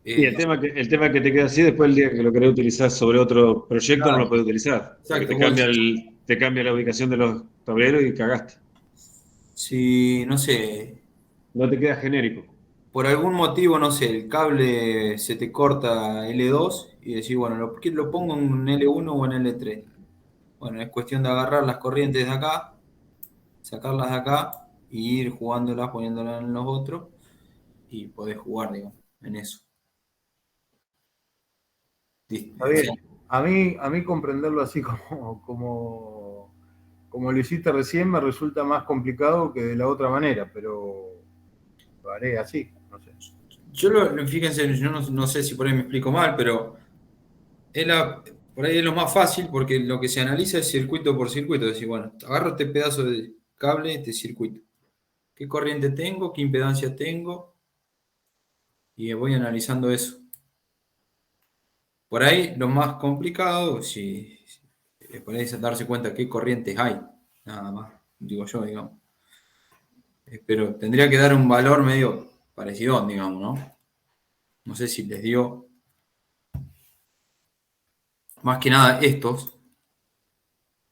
Speaker 2: Y el tema que te queda así, después el día que lo querés utilizar sobre otro proyecto no lo podés utilizar. Porque
Speaker 1: Exacto,
Speaker 2: te cambia la ubicación de los tableros y cagaste.
Speaker 1: si, no sé,
Speaker 2: No te queda genérico.
Speaker 1: por algún motivo, no sé, el cable se te corta L2 y decís, bueno, lo pongo en L1 o en L3. Bueno, es cuestión de agarrar las corrientes de acá, sacarlas de acá y ir jugándolas, poniéndolas en los otros y podés jugar, digamos, en eso.
Speaker 5: Está bien. A mí comprenderlo así como lo hiciste recién me resulta más complicado que de la otra manera, pero lo haré así, no sé.
Speaker 1: Fíjense, yo no sé si por ahí me explico mal, pero por ahí es lo más fácil porque lo que se analiza es circuito por circuito. Es decir, bueno, agarro este pedazo de cable, este circuito. ¿Qué corriente tengo? ¿Qué impedancia tengo? Y voy analizando eso. Por ahí lo más complicado, si por ahí es darse cuenta qué corrientes hay. Nada más, digo yo, digamos. Pero tendría que dar un valor medio parecido, digamos, ¿no? No sé si les dio más que nada estos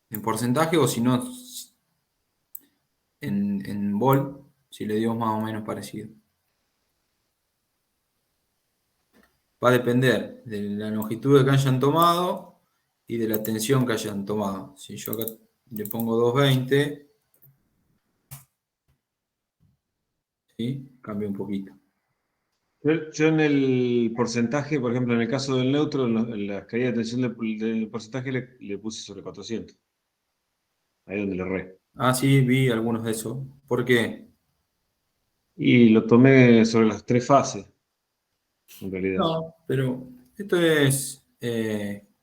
Speaker 1: en porcentaje o si no en volt, si le dio más o menos parecido. Va a depender de la longitud que hayan tomado y de la tensión que hayan tomado. Si yo acá le pongo 220, ¿sí? Cambia un poquito.
Speaker 2: Yo en el porcentaje, por ejemplo, en el caso del neutro, en la caída de tensión del porcentaje le puse sobre 400. Ahí donde le erré.
Speaker 1: Ah, sí, vi algunos de esos. ¿Por qué?
Speaker 2: Y lo tomé sobre las 3 fases, en realidad.
Speaker 1: No, pero esto es,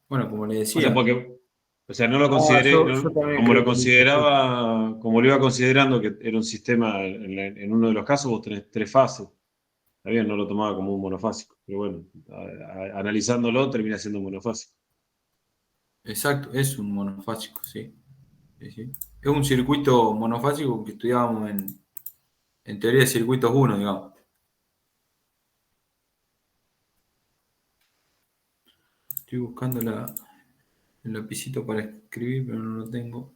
Speaker 1: bueno, como le
Speaker 2: O sea,
Speaker 1: decía.
Speaker 2: no lo
Speaker 5: Ah,
Speaker 2: consideré,
Speaker 5: yo también
Speaker 2: como lo
Speaker 5: creo que lo hice así.
Speaker 2: consideraba, como lo iba considerando que era un sistema, en uno de los casos vos tenés 3 fases. Está bien, no lo tomaba como un monofásico, pero bueno, analizándolo termina siendo un monofásico.
Speaker 1: Exacto, es un monofásico, sí. Sí, sí. Es un circuito monofásico que estudiábamos en teoría de circuitos 1, digamos. Estoy buscando el lapicito para escribir, pero no lo tengo.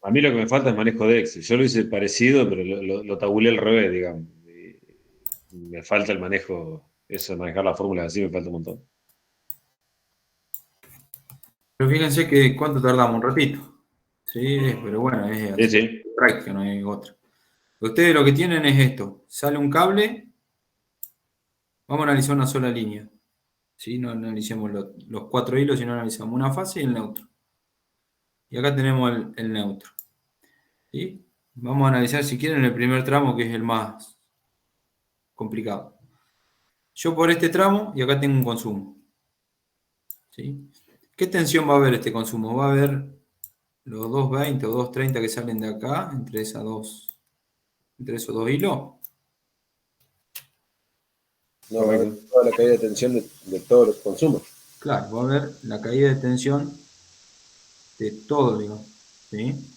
Speaker 2: A mí lo que me falta es manejo de Excel. Yo lo hice parecido, pero lo tabulé al revés, digamos. Y me falta el manejo, eso de manejar las fórmulas así, me falta un montón.
Speaker 1: Pero fíjense que cuánto tardamos, un ratito. Sí, pero bueno, es
Speaker 2: Sí,
Speaker 1: así.
Speaker 2: sí.
Speaker 1: Práctica, no hay otra. Ustedes lo que tienen es esto. Sale un cable, vamos a analizar una sola línea. ¿Sí? No analicemos los 4 hilos, sino analizamos una fase y el neutro. Y acá tenemos el neutro. ¿Sí? Vamos a analizar, si quieren, el primer tramo, que es el más complicado. Yo por este tramo, y acá tengo un consumo. ¿Sí? ¿Qué tensión va a haber este consumo? Va a haber los 220 o 230 que salen de acá, entre esos dos hilos.
Speaker 4: No, va a haber toda la caída de tensión de todos los consumos.
Speaker 1: Claro, va a haber la caída de tensión de todo, digamos. ¿Sí?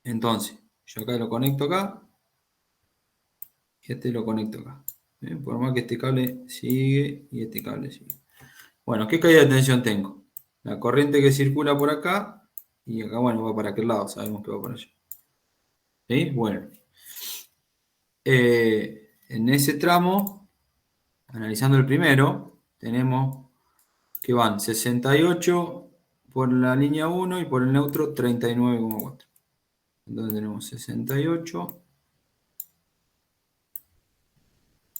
Speaker 1: Entonces, yo acá lo conecto acá y este lo conecto acá. ¿Sí? Por más que este cable sigue y este cable sigue. Bueno, ¿qué caída de tensión tengo? La corriente que circula por acá y acá, bueno, va para aquel lado, sabemos que va para allá. ¿Sí? Bueno. En ese tramo, analizando el primero, tenemos que van 68 por la línea 1 y por el neutro 39,4. Entonces tenemos 68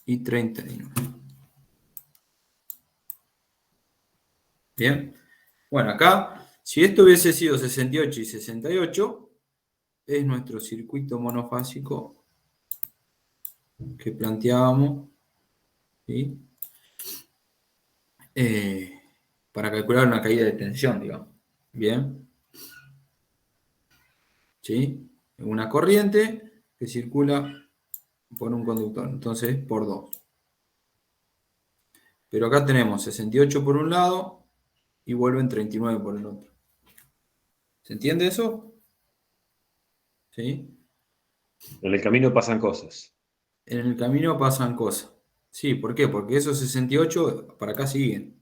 Speaker 1: y 39. Bien. Bueno, acá, si esto hubiese sido 68 y 68, es nuestro circuito monofásico que planteábamos, ¿sí? Para calcular una caída de tensión, digamos. Bien. ¿Sí? Una corriente que circula por un conductor. Entonces, por 2. Pero acá tenemos 68 por un lado y vuelven 39 por el otro. ¿Se entiende eso? ¿Sí?
Speaker 2: En el camino pasan cosas.
Speaker 1: En el camino pasan cosas. Sí, ¿por qué? Porque esos 68 para acá siguen.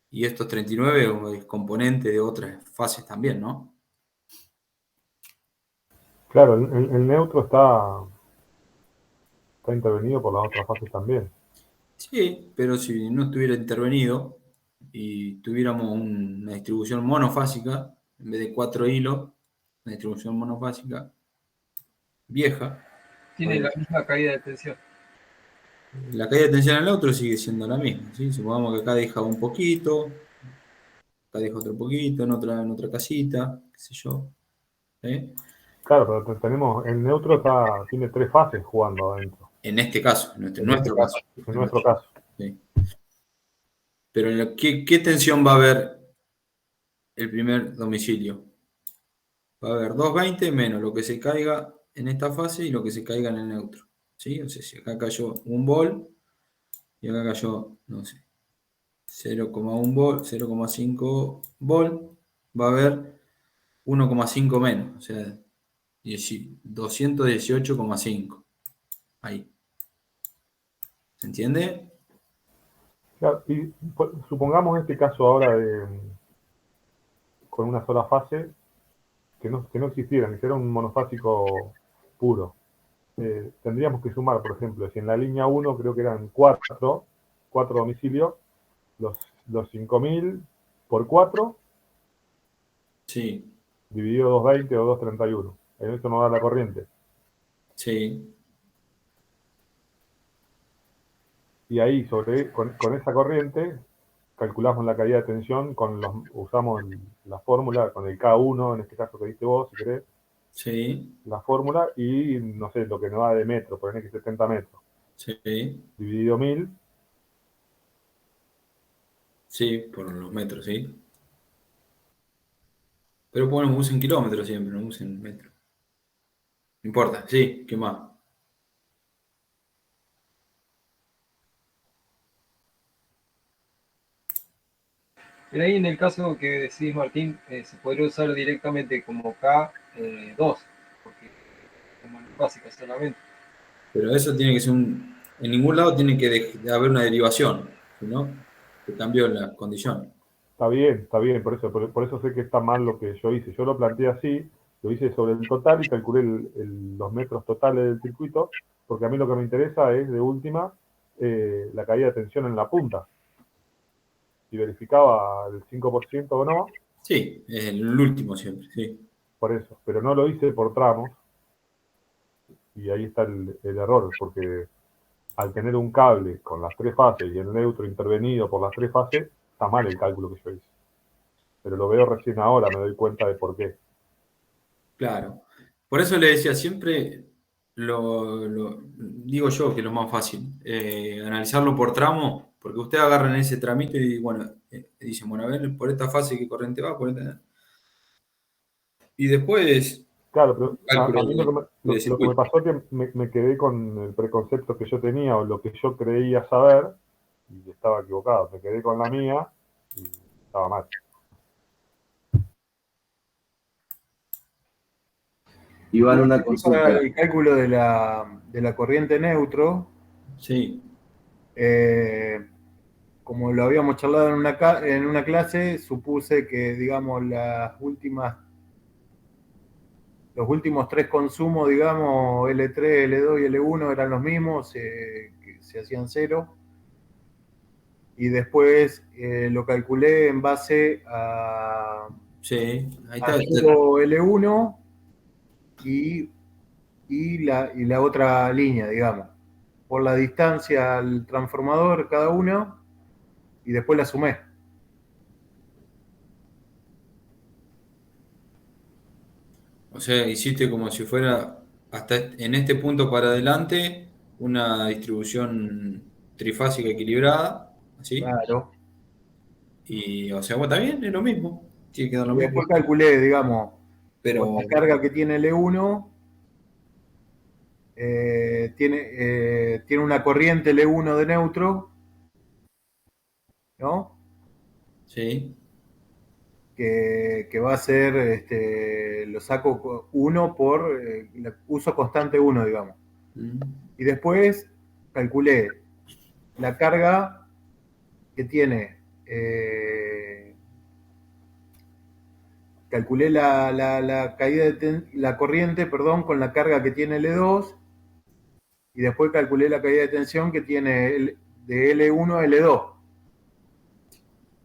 Speaker 1: Y estos 39 es componente de otras fases también, ¿no?
Speaker 8: Claro, el neutro está intervenido por las otras fases también.
Speaker 1: Sí, pero si no estuviera intervenido y tuviéramos una distribución monofásica, en vez de 4 hilos, una distribución monofásica vieja,
Speaker 7: Tiene la misma caída de tensión.
Speaker 1: la caída de tensión al neutro sigue siendo la misma, ¿sí? Supongamos que acá deja un poquito, acá deja otro poquito, en otra casita, qué sé yo. ¿Sí?
Speaker 8: Claro, pero tenemos, el neutro tiene 3 fases jugando adentro.
Speaker 1: En este caso, en
Speaker 8: En nuestro caso.
Speaker 1: Sí. Pero ¿qué tensión va a haber el primer domicilio? Va a haber 220 menos lo que se caiga en esta fase y lo que se caiga en el neutro. ¿Sí? O sea, si acá cayó 1 volt y acá cayó, no sé, 0,1 volt, 0,5 volt, va a haber 1,5 menos, o sea, 218,5. Ahí. ¿Se entiende?
Speaker 8: Claro, y supongamos este caso ahora con una sola fase, que no existiera, que fuera un monofásico puro. Tendríamos que sumar, por ejemplo, si en la línea 1 creo que eran 4 domicilios, los 5.000 por 4,
Speaker 1: Sí,
Speaker 8: dividido 220 o 231. En eso nos da la corriente.
Speaker 1: sí.
Speaker 8: Y ahí, con esa corriente, calculamos la caída de tensión, usamos la fórmula con el K1, en este caso que diste vos, si querés,
Speaker 1: Sí,
Speaker 8: la fórmula, y no sé, lo que nos da de metro, por ejemplo, 70 metros,
Speaker 1: sí,
Speaker 8: dividido 1000,
Speaker 1: sí, por los metros, sí. Pero bueno, usen kilómetros siempre, no usen metros. No importa, sí, ¿qué más?
Speaker 7: Pero ahí en el caso que decís, Martín, se podría usar directamente como K2, porque como básica solamente.
Speaker 1: Pero eso tiene que ser en ningún lado tiene que haber una derivación, ¿no? Que cambió la condición.
Speaker 8: está bien, por eso sé que está mal lo que yo hice. Yo lo planteé así, lo hice sobre el total y calculé los metros totales del circuito, porque a mí lo que me interesa es, de última, la caída de tensión en la punta. Si verificaba el 5% o no,
Speaker 1: Sí, es el último siempre, sí.
Speaker 8: por eso. Pero no lo hice por tramos, y ahí está el error, porque al tener un cable con las 3 fases y el neutro intervenido por las 3 fases, está mal el cálculo que yo hice. Pero lo veo recién ahora, me doy cuenta de por qué.
Speaker 1: Claro. Por eso le decía siempre, digo yo que es lo más fácil, analizarlo por tramo, porque usted agarra en ese tramito y bueno, dicen, bueno, a ver, por esta fase qué corriente va, por esta. Y después,
Speaker 8: Claro, pero
Speaker 1: cálculo
Speaker 8: a mí
Speaker 1: de
Speaker 8: lo que me
Speaker 1: circuito.
Speaker 8: pasó es que me quedé con el preconcepto que yo tenía o lo que yo creía saber y estaba equivocado. Me quedé con la mía y estaba mal.
Speaker 9: Iván, una
Speaker 5: Para
Speaker 9: consulta.
Speaker 5: el cálculo de la corriente neutro,
Speaker 1: Sí,
Speaker 5: como lo habíamos charlado en una clase, supuse que, digamos, los últimos 3 consumos, digamos, L3, L2 y L1 eran los mismos, que se hacían 0. Y después lo calculé en base
Speaker 1: sí, ahí
Speaker 5: a
Speaker 1: está.
Speaker 5: 0 L1 y la otra línea, digamos, por la distancia al transformador cada uno, y después la sumé.
Speaker 1: O sea, hiciste como si fuera hasta en este punto para adelante una distribución trifásica equilibrada, ¿así?
Speaker 5: Claro.
Speaker 1: Y, o sea, bueno, está bien, es lo mismo. Tiene que dar lo
Speaker 5: Y
Speaker 1: mismo.
Speaker 5: después calculé, digamos,
Speaker 1: Pero,
Speaker 5: con la carga que tiene el E1, tiene una corriente L1 de neutro, ¿no?
Speaker 1: sí.
Speaker 5: Que va a ser, lo saco 1 por uso constante 1, digamos.
Speaker 1: Mm.
Speaker 5: Y después calculé la carga que tiene, calculé la caída la corriente, perdón, con la carga que tiene L2, y después calculé la caída de tensión que tiene de L1 a L2.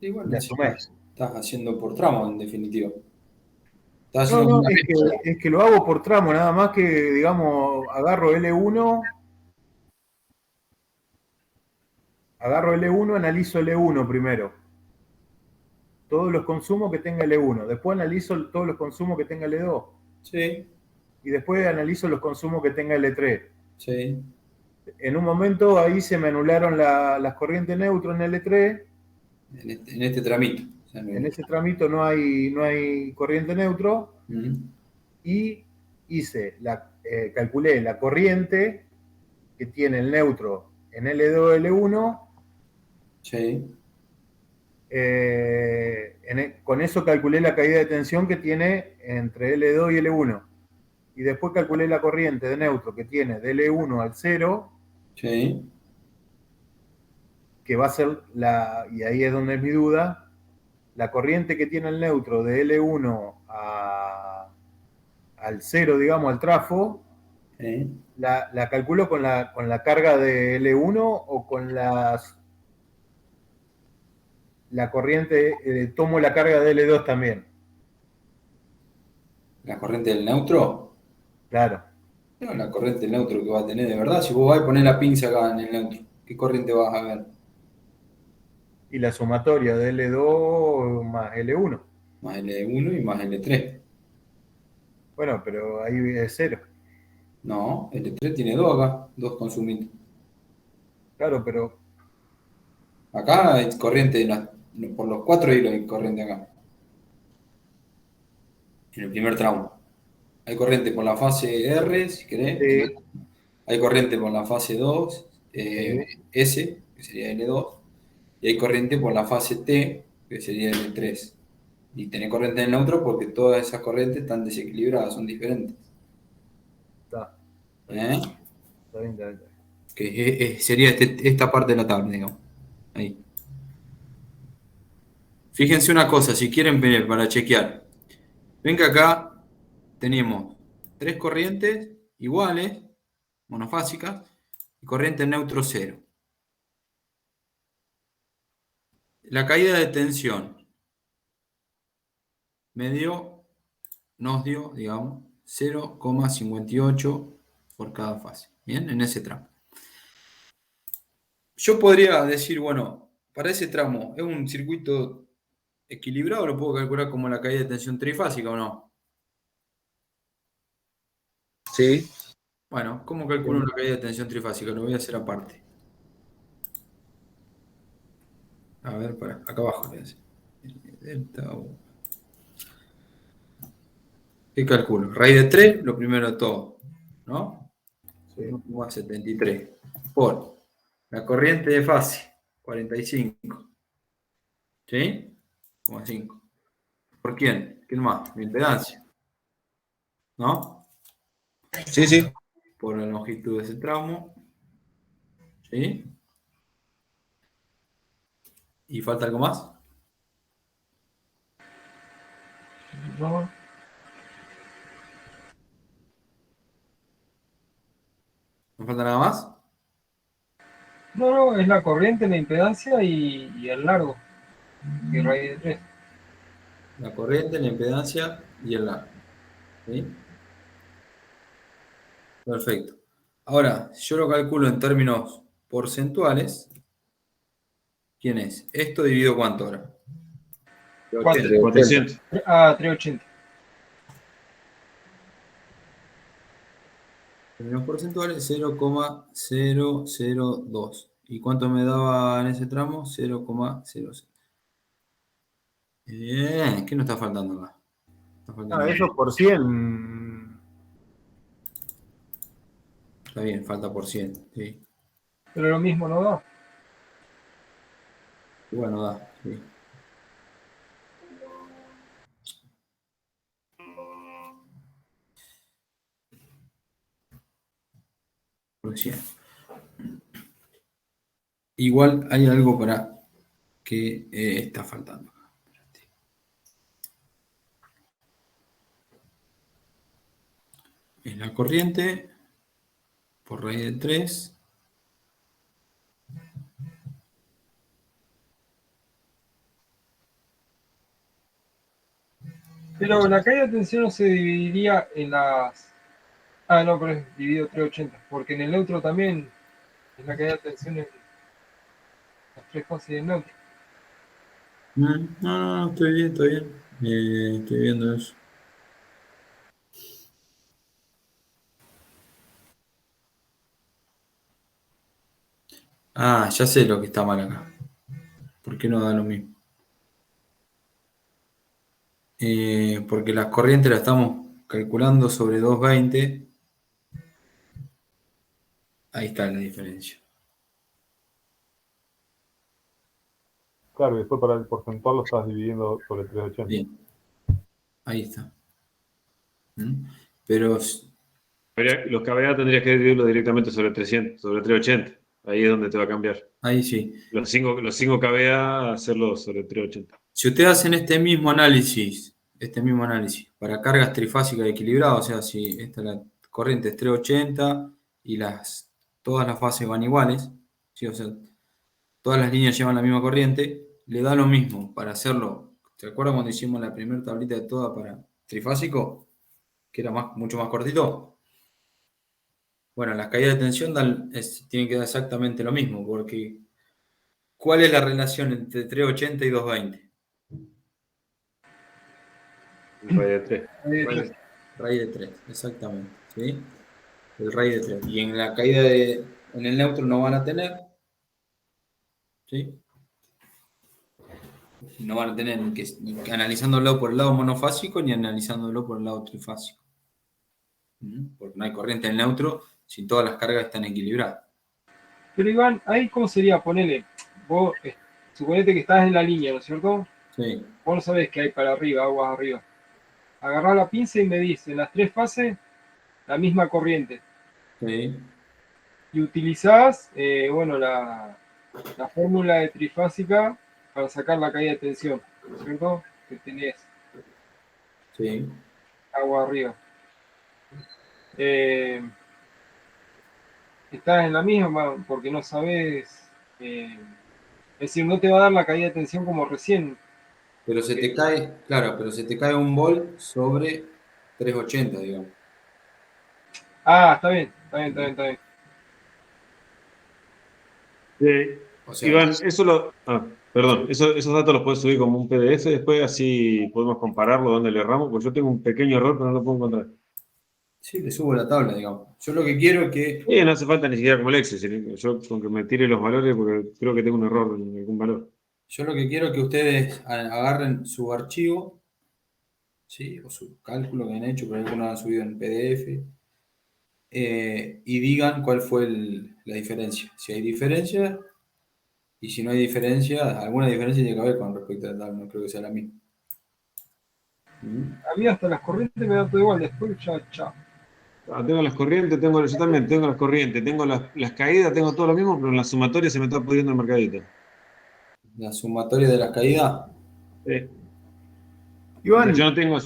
Speaker 1: Y
Speaker 5: Y
Speaker 1: bueno,
Speaker 5: la sumé.
Speaker 1: estás haciendo por tramo, en definitiva. Estás
Speaker 5: No,
Speaker 1: haciendo
Speaker 5: no,
Speaker 1: una mezcla.
Speaker 5: es que lo hago por tramo, nada más que, digamos, agarro L1, analizo L1 primero. Todos los consumos que tenga L1. Después analizo todos los consumos que tenga L2.
Speaker 1: Sí,
Speaker 5: Y después analizo los consumos que tenga L3.
Speaker 1: sí.
Speaker 5: En un momento ahí se me anularon las corrientes neutro en L3.
Speaker 1: En este tramito. O sea,
Speaker 5: En ese tramito no hay corriente neutro.
Speaker 1: Mm.
Speaker 5: Y calculé la corriente que tiene el neutro en L2, L1.
Speaker 1: Sí.
Speaker 5: Con eso calculé la caída de tensión que tiene entre L2 y L1. Y después calculé la corriente de neutro que tiene de L1 al 0,
Speaker 1: Sí.
Speaker 5: que va a ser y ahí es donde es mi duda, la corriente que tiene el neutro de L1 al 0, digamos, al trafo,
Speaker 1: Sí.
Speaker 5: la calculo con la carga de L1 o con la corriente, tomo la carga de L2 también.
Speaker 1: La corriente del neutro.
Speaker 5: Claro.
Speaker 1: No, la corriente del neutro que va a tener de verdad. Si vos vas a poner la pinza acá en el neutro, ¿qué corriente vas a ver?
Speaker 5: Y la sumatoria de L2 más L1.
Speaker 1: Más L1 y más L3.
Speaker 5: Bueno, pero ahí es 0.
Speaker 1: No, L3 tiene 2 acá, 2 consumidos.
Speaker 5: Claro, pero
Speaker 1: Acá hay corriente por los 4 hilos hay corriente acá. En el primer tramo. Hay corriente por la fase R, si querés. Hay corriente por la fase 2, S, que sería L2. Y hay corriente por la fase T, que sería L3. Y tenés corriente en el neutro porque todas esas corrientes están desequilibradas, son diferentes.
Speaker 5: está
Speaker 1: ¿Eh?
Speaker 5: bien.
Speaker 1: Que sería esta parte de la tabla, digamos. Ahí. Fíjense una cosa, si quieren ver para chequear. Ven que acá tenemos 3 corrientes iguales, monofásicas, y corriente en neutro 0. La caída de tensión nos dio, digamos, 0,58 por cada fase. Bien, en ese tramo. Yo podría decir, bueno, para ese tramo, ¿es un circuito equilibrado? ¿Lo puedo calcular como la caída de tensión trifásica o no?
Speaker 4: Sí.
Speaker 1: Bueno, ¿cómo calculo una caída de tensión trifásica? Lo voy a hacer aparte. A ver, acá abajo. Voy a hacer. Delta U. ¿Qué calculo? Raíz de 3, lo primero de todo, ¿no? 1,73 por la corriente de fase, 45. ¿Sí? 0,5. ¿Por quién? ¿Quién más? Mi impedancia. ¿No?
Speaker 4: Sí, sí.
Speaker 1: Por la longitud de ese tramo. ¿Sí? ¿Y falta algo más?
Speaker 7: No,
Speaker 1: ¿No falta nada más?
Speaker 7: no, es la corriente, la impedancia y el largo. Y raíz de 3.
Speaker 1: La corriente, la impedancia y el largo. ¿Sí? Perfecto. Ahora, si yo lo calculo en términos porcentuales, ¿quién es? Esto dividido ¿cuánto ahora?
Speaker 2: 400.
Speaker 7: Ah, 380.
Speaker 1: Términos porcentuales, 0,002. ¿Y cuánto me daba en ese tramo? 0,06. ¿Qué nos está faltando acá? Está faltando.
Speaker 5: Eso por 100.
Speaker 1: Está bien, falta por 100. Sí.
Speaker 7: Pero lo mismo no da.
Speaker 1: Bueno, da. Sí. Por 100. Igual hay algo para que está faltando. Espérate. Es la corriente por raíz de 3.
Speaker 7: Pero la caída de tensión no se dividiría en las... Ah, no, pero es dividido 380. Porque en el neutro también es la caída de tensión en las tres fases del neutro.
Speaker 1: No, estoy bien, estoy bien. Estoy viendo eso. Ah, ya sé lo que está mal acá. ¿Por qué no da lo mismo? Porque las corrientes las estamos calculando sobre 220. Ahí está la diferencia.
Speaker 8: Claro, y después para el porcentual lo estás dividiendo sobre 380.
Speaker 1: Bien, ahí está. Pero
Speaker 2: Los KVA tendrías que dividirlo directamente sobre 300, sobre 380. Ahí es donde te va a cambiar.
Speaker 1: ahí sí.
Speaker 2: Los 5 KVA, hacerlo sobre 380.
Speaker 1: Si ustedes hacen este mismo análisis para cargas trifásicas equilibradas, o sea, si la corriente es 380 y todas las fases van iguales, ¿sí? O sea, todas las líneas llevan la misma corriente, le da lo mismo para hacerlo. ¿Se acuerdan cuando hicimos la primera tablita de toda para trifásico? Que era mucho más cortito. Bueno, las caídas de tensión tienen que dar exactamente lo mismo, porque ¿cuál es la relación entre 380 y 220?
Speaker 2: Raíz de 3.
Speaker 1: Raíz de 3, exactamente. ¿Sí? El raíz de 3. Y en la caída en el neutro no van a tener. ¿Sí? No van a tener ni analizándolo por el lado monofásico ni analizándolo por el lado trifásico. Porque no hay corriente en el neutro si todas las cargas están equilibradas.
Speaker 7: Pero Iván, ahí cómo sería, ponele, vos suponete que estás en la línea, ¿no es cierto?
Speaker 1: Sí.
Speaker 7: Vos no sabés que hay para arriba, aguas arriba. Agarrás la pinza y medís en las tres fases la misma corriente.
Speaker 1: Sí.
Speaker 7: Y utilizás, bueno, la fórmula de trifásica para sacar la caída de tensión, ¿no es cierto? Que tenés
Speaker 1: Sí.
Speaker 7: agua arriba. Estás en la misma porque no sabés, es decir, no te va a dar la caída de tensión como recién.
Speaker 1: Pero se te cae, claro, pero se te cae un volt sobre 380, digamos.
Speaker 7: Ah, está bien, está bien, está bien, está bien.
Speaker 1: O sea,
Speaker 2: Iván, perdón, esos datos los puedes subir como un PDF después, así podemos compararlo donde le erramos, porque yo tengo un pequeño error, pero no lo puedo encontrar.
Speaker 1: sí, le subo la tabla, digamos. Yo lo que quiero es que.
Speaker 2: Y no hace falta ni siquiera como el Excel, sino yo con que me tire los valores, porque creo que tengo un error en algún valor.
Speaker 1: Yo lo que quiero es que ustedes agarren su archivo, ¿sí? O su cálculo que han hecho, por algunos han subido en PDF, y digan cuál fue la diferencia. Si hay diferencia, y si no hay diferencia, alguna diferencia tiene que haber con respecto a la tabla, no creo que sea la misma.
Speaker 7: A mí hasta las corrientes me da todo igual, después ya.
Speaker 2: Tengo las corrientes, yo también tengo las corrientes, tengo las caídas, tengo todo lo mismo, pero en la sumatoria se me está pudriendo el mercadito.
Speaker 1: La sumatoria de las caídas.
Speaker 5: Iván,
Speaker 2: Yo no tengo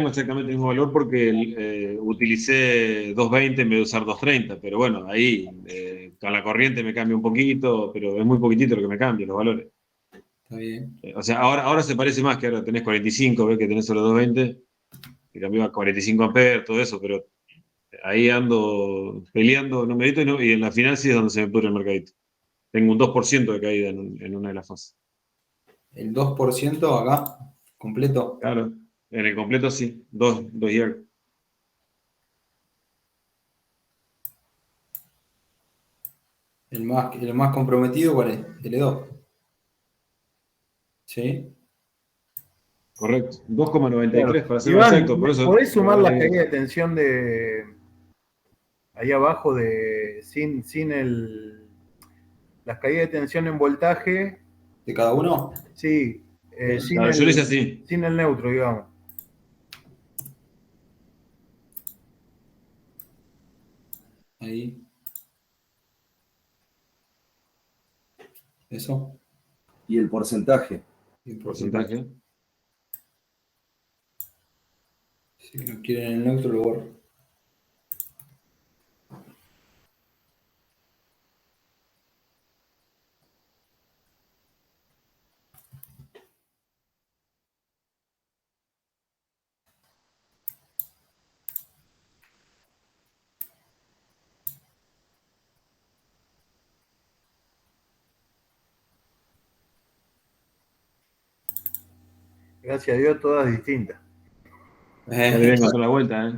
Speaker 2: exactamente el mismo valor porque utilicé 220 en vez de usar 230, pero bueno, ahí con la corriente me cambia un poquito, pero es muy poquitito lo que me cambia, los valores.
Speaker 1: Está bien.
Speaker 2: O sea, ahora se parece más que ahora tenés 45, ves que tenés solo 220, que cambió a 45 amperes, todo eso, pero ahí ando peleando numerito y en la final sí es donde se me pudre el mercadito. Tengo un 2% de caída en una de las fases.
Speaker 1: El 2% acá, completo.
Speaker 2: Claro, en el completo sí, 2 y algo.
Speaker 1: El más comprometido, ¿cuál es? L2. ¿Sí?
Speaker 2: Correcto. 2,93 para ser
Speaker 5: Iván,
Speaker 2: exacto. Por eso,
Speaker 5: ¿podés sumar las caídas de tensión ahí abajo sin las caídas de tensión en voltaje?
Speaker 1: ¿De cada uno?
Speaker 5: Sí,
Speaker 2: Claro, yo lo hice así.
Speaker 5: sin el neutro, digamos.
Speaker 1: Ahí. Eso.
Speaker 9: Y el porcentaje.
Speaker 1: Y el
Speaker 2: Porcentaje.
Speaker 1: Si no quieren el neutro, lo borro.
Speaker 5: Gracias a Dios, todas distintas.
Speaker 2: Ya le vengo a la vuelta, ¿eh?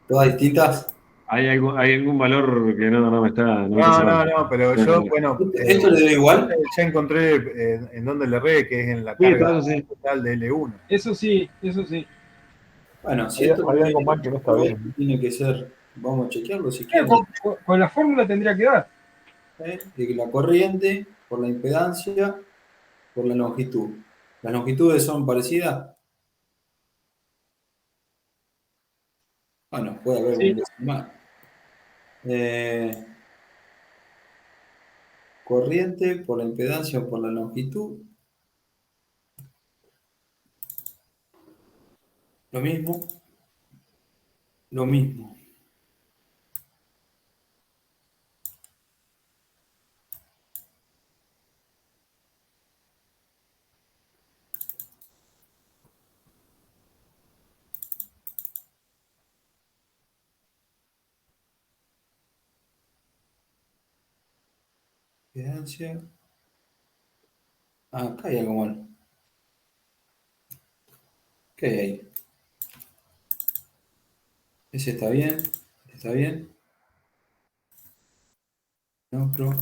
Speaker 1: ¿Todas distintas?
Speaker 2: ¿Hay algún valor que no me está...
Speaker 5: No, pero yo, bueno...
Speaker 1: ¿Esto le doy igual?
Speaker 5: Ya encontré en donde le erré, que es en la
Speaker 2: Sí,
Speaker 5: carga
Speaker 2: sí.
Speaker 5: total de L1.
Speaker 7: Eso sí, eso sí.
Speaker 1: Bueno, si
Speaker 8: Hay
Speaker 1: esto
Speaker 8: algo más que no está bien.
Speaker 1: tiene que ser... Vamos a chequearlo si quieren.
Speaker 7: Con la fórmula tendría que dar.
Speaker 1: De la corriente por la impedancia por la longitud. ¿Las longitudes son parecidas? Bueno, puede haber
Speaker 7: Sí.
Speaker 1: un decimal. Corriente por la impedancia o por la longitud. Lo mismo. Lo mismo. Impedancia. Ah, acá hay algo mal. ¿Qué hay ahí? Ese está bien. Este está bien. Otro.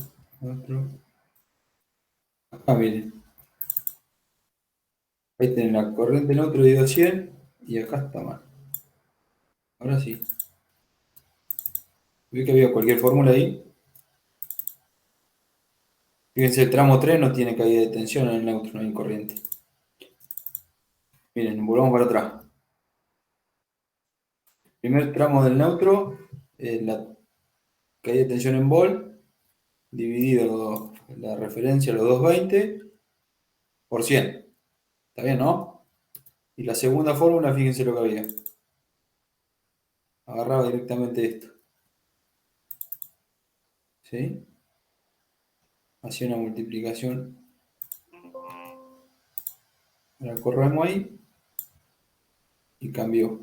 Speaker 1: Acá miren. Ahí tienen la corriente neutro de 200 y acá está mal. Ahora sí. ¿Vio que había cualquier fórmula ahí? Fíjense, el tramo 3 no tiene caída de tensión en el neutro, no hay corriente. Miren, volvamos para atrás. Primer tramo del neutro, la caída de tensión en volt, dividido la referencia, los 220, por 100. ¿Está bien, no? Y la segunda fórmula, fíjense lo que había. Agarraba directamente esto. ¿Sí? Hacía una multiplicación. Ahora corremos ahí. Y cambió.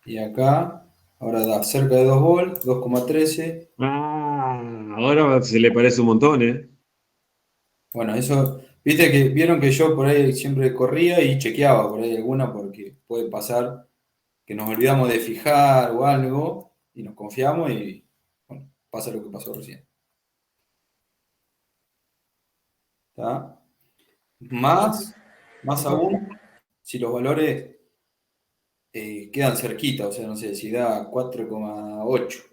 Speaker 1: Y acá, ahora da cerca de 2 volts, 2,13.
Speaker 2: Ahora se le parece un montón, ¿eh?
Speaker 1: Bueno, eso, viste que vieron que yo por ahí siempre corría y chequeaba por ahí alguna porque puede pasar que nos olvidamos de fijar o algo y nos confiamos y bueno, pasa lo que pasó recién. ¿Está? Más aún, si los valores quedan cerquita, o sea, no sé, si da 4,8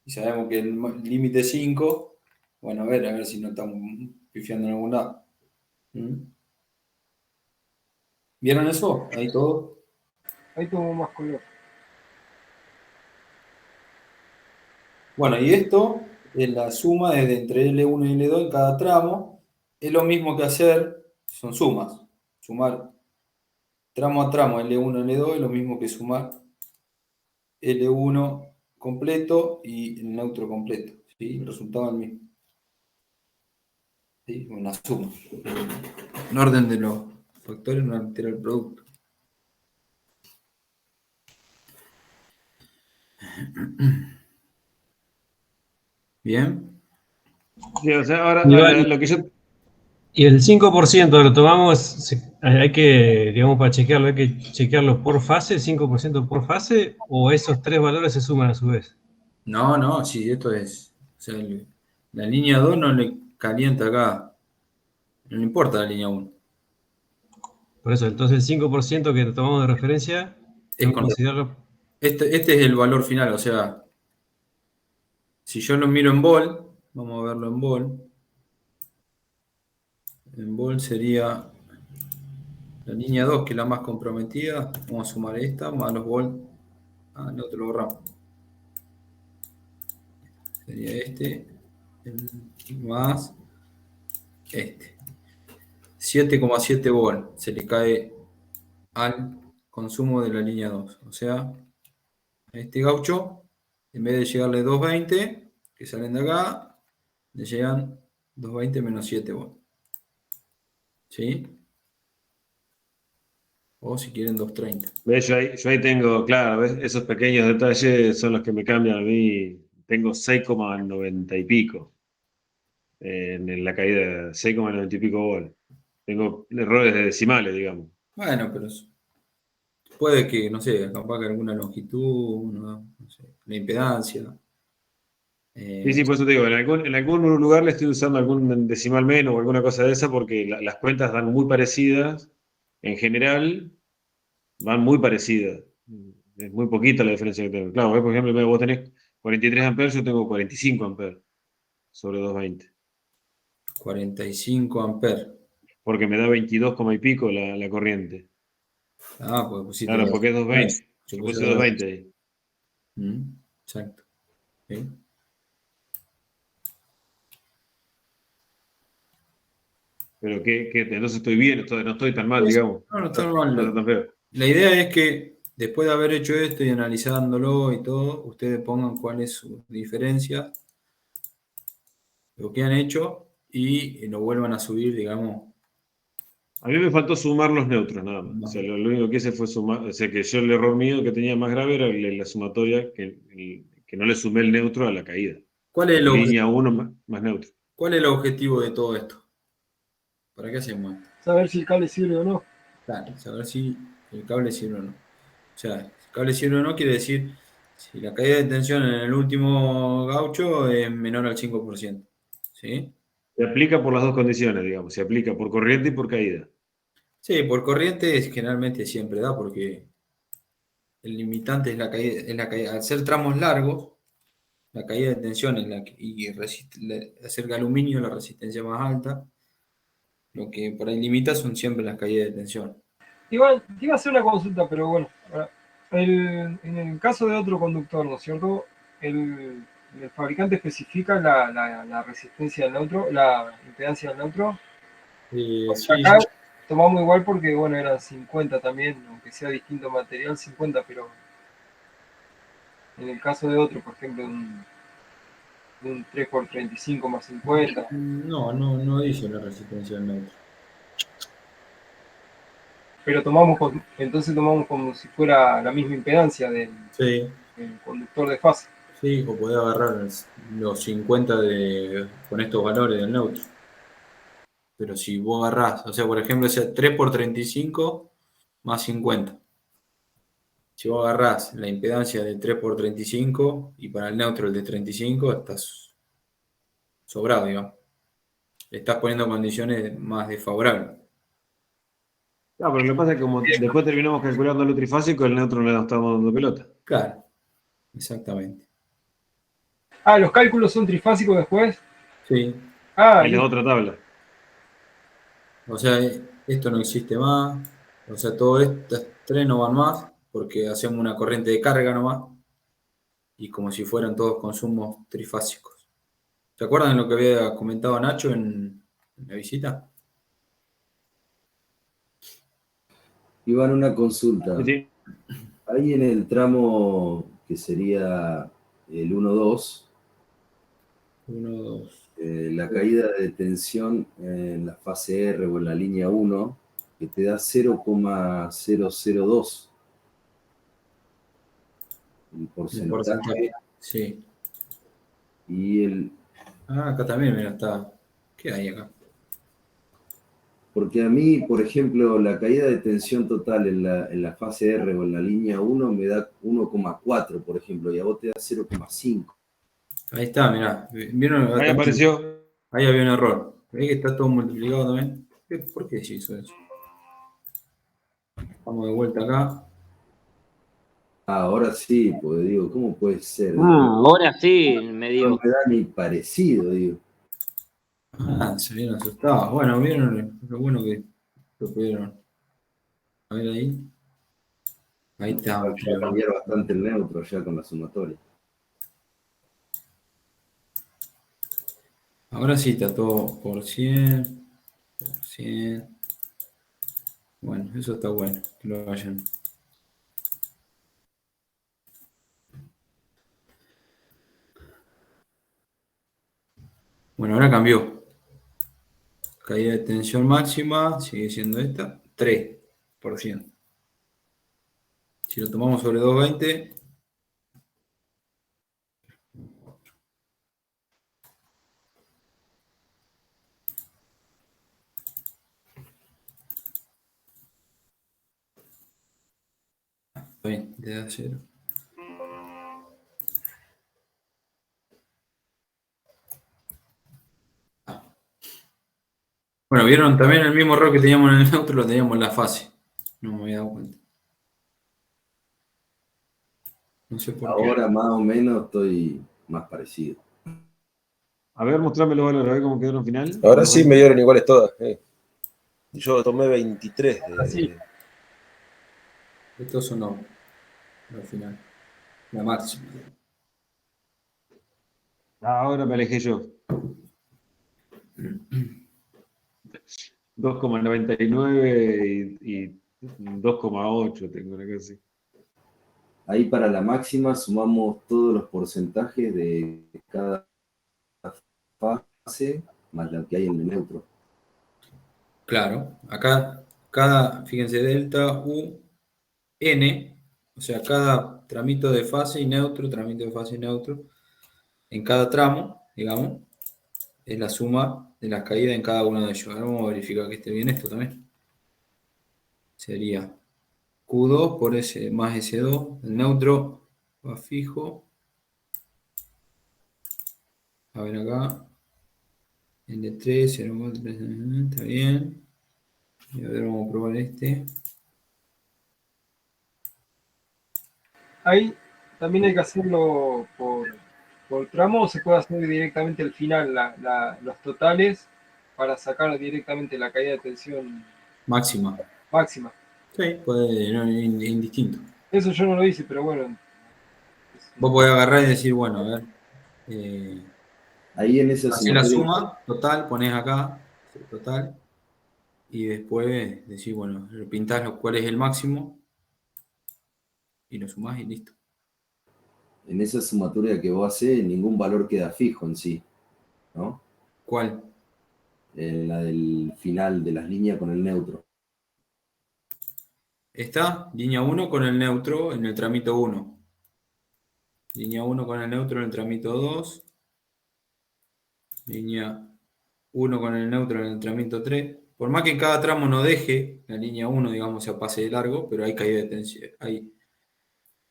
Speaker 1: y sabemos que el límite es 5, bueno, a ver si no estamos pifiando en algún lado. ¿Vieron eso? Ahí todo.
Speaker 7: Ahí tomo más color.
Speaker 1: Bueno, y esto es la suma desde entre L1 y L2 en cada tramo. Es lo mismo que hacer, son sumas. Sumar tramo a tramo L1 y L2 es lo mismo que sumar L1 completo y el neutro completo. ¿Sí? El resultado es el mismo. ¿Sí? Una suma. En orden de los factores no altera el producto. Bien.
Speaker 2: Sí, o sea, ahora
Speaker 10: Iván,
Speaker 2: lo que yo...
Speaker 10: y el 5% lo tomamos, hay que, digamos, para chequearlo, hay que chequearlo por fase, 5% por fase, o esos tres valores se suman a su vez.
Speaker 1: No, sí, esto es. O sea, la línea 2 no le calienta acá. No le importa la línea 1.
Speaker 10: Por eso, entonces el 5% que tomamos de referencia, tengo que considerarlo.
Speaker 1: Este es el valor final, o sea, si yo lo miro en vol, vamos a verlo en vol. En vol sería la línea 2, que es la más comprometida. Vamos a sumar esta, más los vol. No te lo borramos. Sería este, más este. 7,7 volt se le cae al consumo de la línea 2. O sea, a este gaucho, en vez de llegarle 220, que salen de acá, le llegan 220 menos 7 volt. ¿Sí? O si quieren 230.
Speaker 2: ¿Ves? Yo ahí tengo, claro, ¿ves? Esos pequeños detalles son los que me cambian a mí. Tengo 6,90 y pico en la caída, 6,90 y pico volt. Tengo errores de decimales, digamos.
Speaker 1: Bueno, pero puede que, no sé, capaz que alguna longitud, no sé, la impedancia.
Speaker 2: Sí, por eso te digo, en algún lugar le estoy usando algún decimal menos o alguna cosa de esa porque las cuentas dan muy parecidas. En general, van muy parecidas. Es muy poquita la diferencia que tengo. Claro, por ejemplo, vos tenés 43 amperes, yo tengo 45 amperes sobre 220.
Speaker 1: 45 amperes.
Speaker 2: Porque me da 22, y pico la corriente.
Speaker 1: Pues pusiste.
Speaker 2: Claro, porque es 220.
Speaker 1: Yo
Speaker 2: Yo
Speaker 1: puse
Speaker 2: puse 220 ahí.
Speaker 1: Exacto. ¿Sí?
Speaker 2: Pero entonces estoy bien, no estoy tan mal, digamos.
Speaker 1: No está mal.
Speaker 2: No está tan feo.
Speaker 1: La idea es que después de haber hecho esto y analizándolo y todo, ustedes pongan cuál es su diferencia, lo que han hecho, y lo vuelvan a subir, digamos.
Speaker 2: A mí me faltó sumar los neutros, nada más.
Speaker 1: No.
Speaker 2: O sea, lo único que hice fue sumar. O sea, que yo el error mío que tenía más grave era la sumatoria, que no le sumé el neutro a la caída.
Speaker 1: ¿Cuál es el
Speaker 2: Línea 1 más neutro.
Speaker 1: ¿Cuál es el objetivo de todo esto? ¿Para qué hacemos esto?
Speaker 7: Saber si el cable sirve o no.
Speaker 1: Claro, saber si el cable sirve o no. O sea, si el cable sirve o no quiere decir si la caída de tensión en el último gaucho es menor al 5%. ¿Sí?
Speaker 2: Se aplica por las dos condiciones, digamos. Se aplica por corriente y por caída.
Speaker 1: Sí, por corriente generalmente siempre da, porque el limitante es la caída. Al ser tramos largos, la caída de tensión es acerca del aluminio la resistencia más alta. Lo que por ahí limita son siempre las caídas de tensión.
Speaker 7: Igual, te iba a hacer una consulta, pero bueno. En el caso de otro conductor, ¿no es cierto? El fabricante especifica la resistencia del neutro, la impedancia del neutro.
Speaker 1: Sí,
Speaker 7: Acá tomamos igual porque, bueno, eran 50 también, aunque sea distinto material, 50, pero en el caso de otro, por ejemplo, un 3x35 más 50.
Speaker 1: No dice la resistencia del neutro.
Speaker 7: Pero entonces tomamos como si fuera la misma impedancia del conductor de fase.
Speaker 1: Sí, o podés agarrar los 50 con estos valores del neutro. Pero si vos agarrás, o sea, por ejemplo, ese 3x35 más 50. Si vos agarrás la impedancia de 3x35 y para el neutro el de 35, estás sobrado, digamos. Le estás poniendo condiciones más desfavorables.
Speaker 2: No, pero lo que pasa es que como después terminamos calculando lo trifásico, el neutro le estamos dando pelota.
Speaker 1: Claro, exactamente.
Speaker 7: ¿Los cálculos son trifásicos después?
Speaker 1: Sí.
Speaker 2: En la otra tabla.
Speaker 1: O sea, esto no existe más. O sea, todos estos tres no van más porque hacemos una corriente de carga nomás. Y como si fueran todos consumos trifásicos. ¿Se acuerdan de lo que había comentado Nacho en la visita?
Speaker 9: Iván, una consulta.
Speaker 2: Sí.
Speaker 9: Ahí en el tramo que sería el 1-2, la caída de tensión en la fase R o en la línea 1, que te da 0,002. El porcentaje.
Speaker 1: Sí.
Speaker 9: Y el...
Speaker 1: acá también, mira, está. ¿Qué hay acá?
Speaker 9: Porque a mí, por ejemplo, la caída de tensión total en la fase R o en la línea 1 me da 1,4, por ejemplo, y a vos te da 0,5.
Speaker 1: Ahí está, mirá. ¿Vieron?
Speaker 2: Ahí apareció.
Speaker 1: Ahí había un error. ¿Ves que está todo multiplicado también? ¿Por qué se hizo eso? Vamos de vuelta acá.
Speaker 9: Ahora sí, pues digo, ¿cómo puede ser?
Speaker 3: Ahora sí, me
Speaker 9: No
Speaker 3: dio.
Speaker 9: me da ni parecido, digo.
Speaker 1: Ah, se vieron asustados. Bueno, vieron lo bueno que lo pudieron. A ver ahí. Ahí está.
Speaker 9: Va a cambiar bastante el neutro ya con la sumatoria.
Speaker 1: Ahora sí está todo por 100. Por 100. Bueno, eso está bueno. Que lo vayan. Bueno, ahora cambió. Caída de tensión máxima, sigue siendo esta, 3%. Si lo tomamos sobre 220, está bien, le da 0. Bueno, vieron también el mismo error que teníamos en el neutro, lo teníamos en la fase. No me había dado cuenta. No sé por qué.
Speaker 9: Ahora más o menos estoy más parecido.
Speaker 2: A ver, mostrame los valores, a ver cómo quedaron al final.
Speaker 4: Ahora sí me dieron iguales todas. Yo tomé 23.
Speaker 3: Así.
Speaker 1: Estos son los al final. La máxima.
Speaker 2: Ahora me alejé yo. 2,99 y 2,8 tengo una cosa así.
Speaker 9: Ahí para la máxima sumamos todos los porcentajes de cada fase más lo que hay en el neutro.
Speaker 1: Claro, acá cada, fíjense, delta U, N, o sea, cada tramito de fase y neutro, tramito de fase y neutro, en cada tramo, digamos, es la suma de las caídas en cada uno de ellos. Ahora vamos a verificar que esté bien esto también. Sería Q2 por S más S2, el neutro va fijo. A ver acá. L3, 0,4, está bien. Y a ver, vamos a probar este.
Speaker 7: Ahí también hay que hacerlo por tramo o se puede hacer directamente al final los totales para sacar directamente la caída de tensión
Speaker 1: Máxima.
Speaker 7: máxima.
Speaker 1: Sí, puede, no, indistinto.
Speaker 7: Eso yo no lo hice, pero bueno.
Speaker 1: Vos podés agarrar y decir, bueno, a ver.
Speaker 9: Ahí en esa
Speaker 1: Hacés la
Speaker 9: sumatoria.
Speaker 1: suma total, ponés acá, total. Y después decís, bueno, pintás cuál es el máximo. Y lo sumás y listo.
Speaker 9: En esa sumatoria que vos haces, ningún valor queda fijo en sí, ¿no?
Speaker 1: ¿Cuál?
Speaker 9: La del final de las líneas con el neutro.
Speaker 1: Está línea 1 con el neutro en el tramito 1. Línea 1 con el neutro en el tramito 2. Línea 1 con el neutro en el tramito 3. Por más que en cada tramo no deje la línea 1, digamos, se pase de largo, pero hay caída de tensión. Hay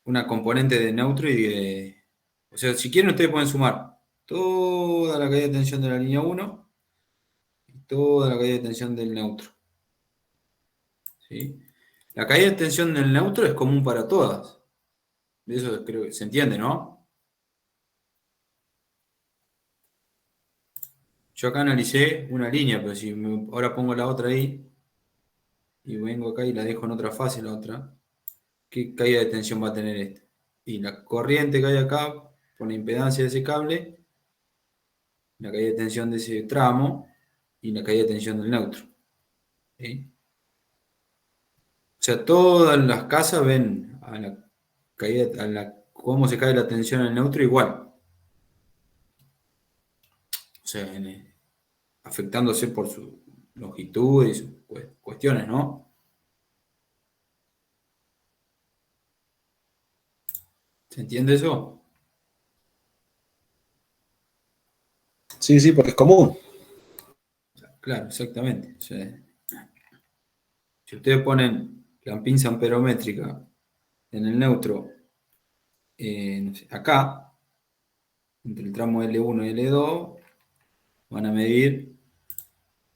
Speaker 1: una componente de neutro y de... O sea, si quieren ustedes pueden sumar toda la caída de tensión de la línea 1 y toda la caída de tensión del neutro. ¿Sí? La caída de tensión del neutro es común para todas. De eso creo que se entiende, ¿no? Yo acá analicé una línea, pero si ahora pongo la otra ahí y vengo acá y la dejo en otra fase, la otra, ¿qué caída de tensión va a tener esta? Y la corriente que hay acá, por la impedancia de ese cable, la caída de tensión de ese tramo y la caída de tensión del neutro. ¿Sí? O sea, todas las casas ven a la caída, cómo se cae la tensión en el neutro igual. O sea, afectándose por su longitud y sus cuestiones, ¿no? ¿Se entiende eso?
Speaker 4: Sí, sí, porque es común.
Speaker 1: Claro, exactamente. O sea, si ustedes ponen la pinza amperométrica en el neutro, no sé, acá, entre el tramo L1 y L2, van a medir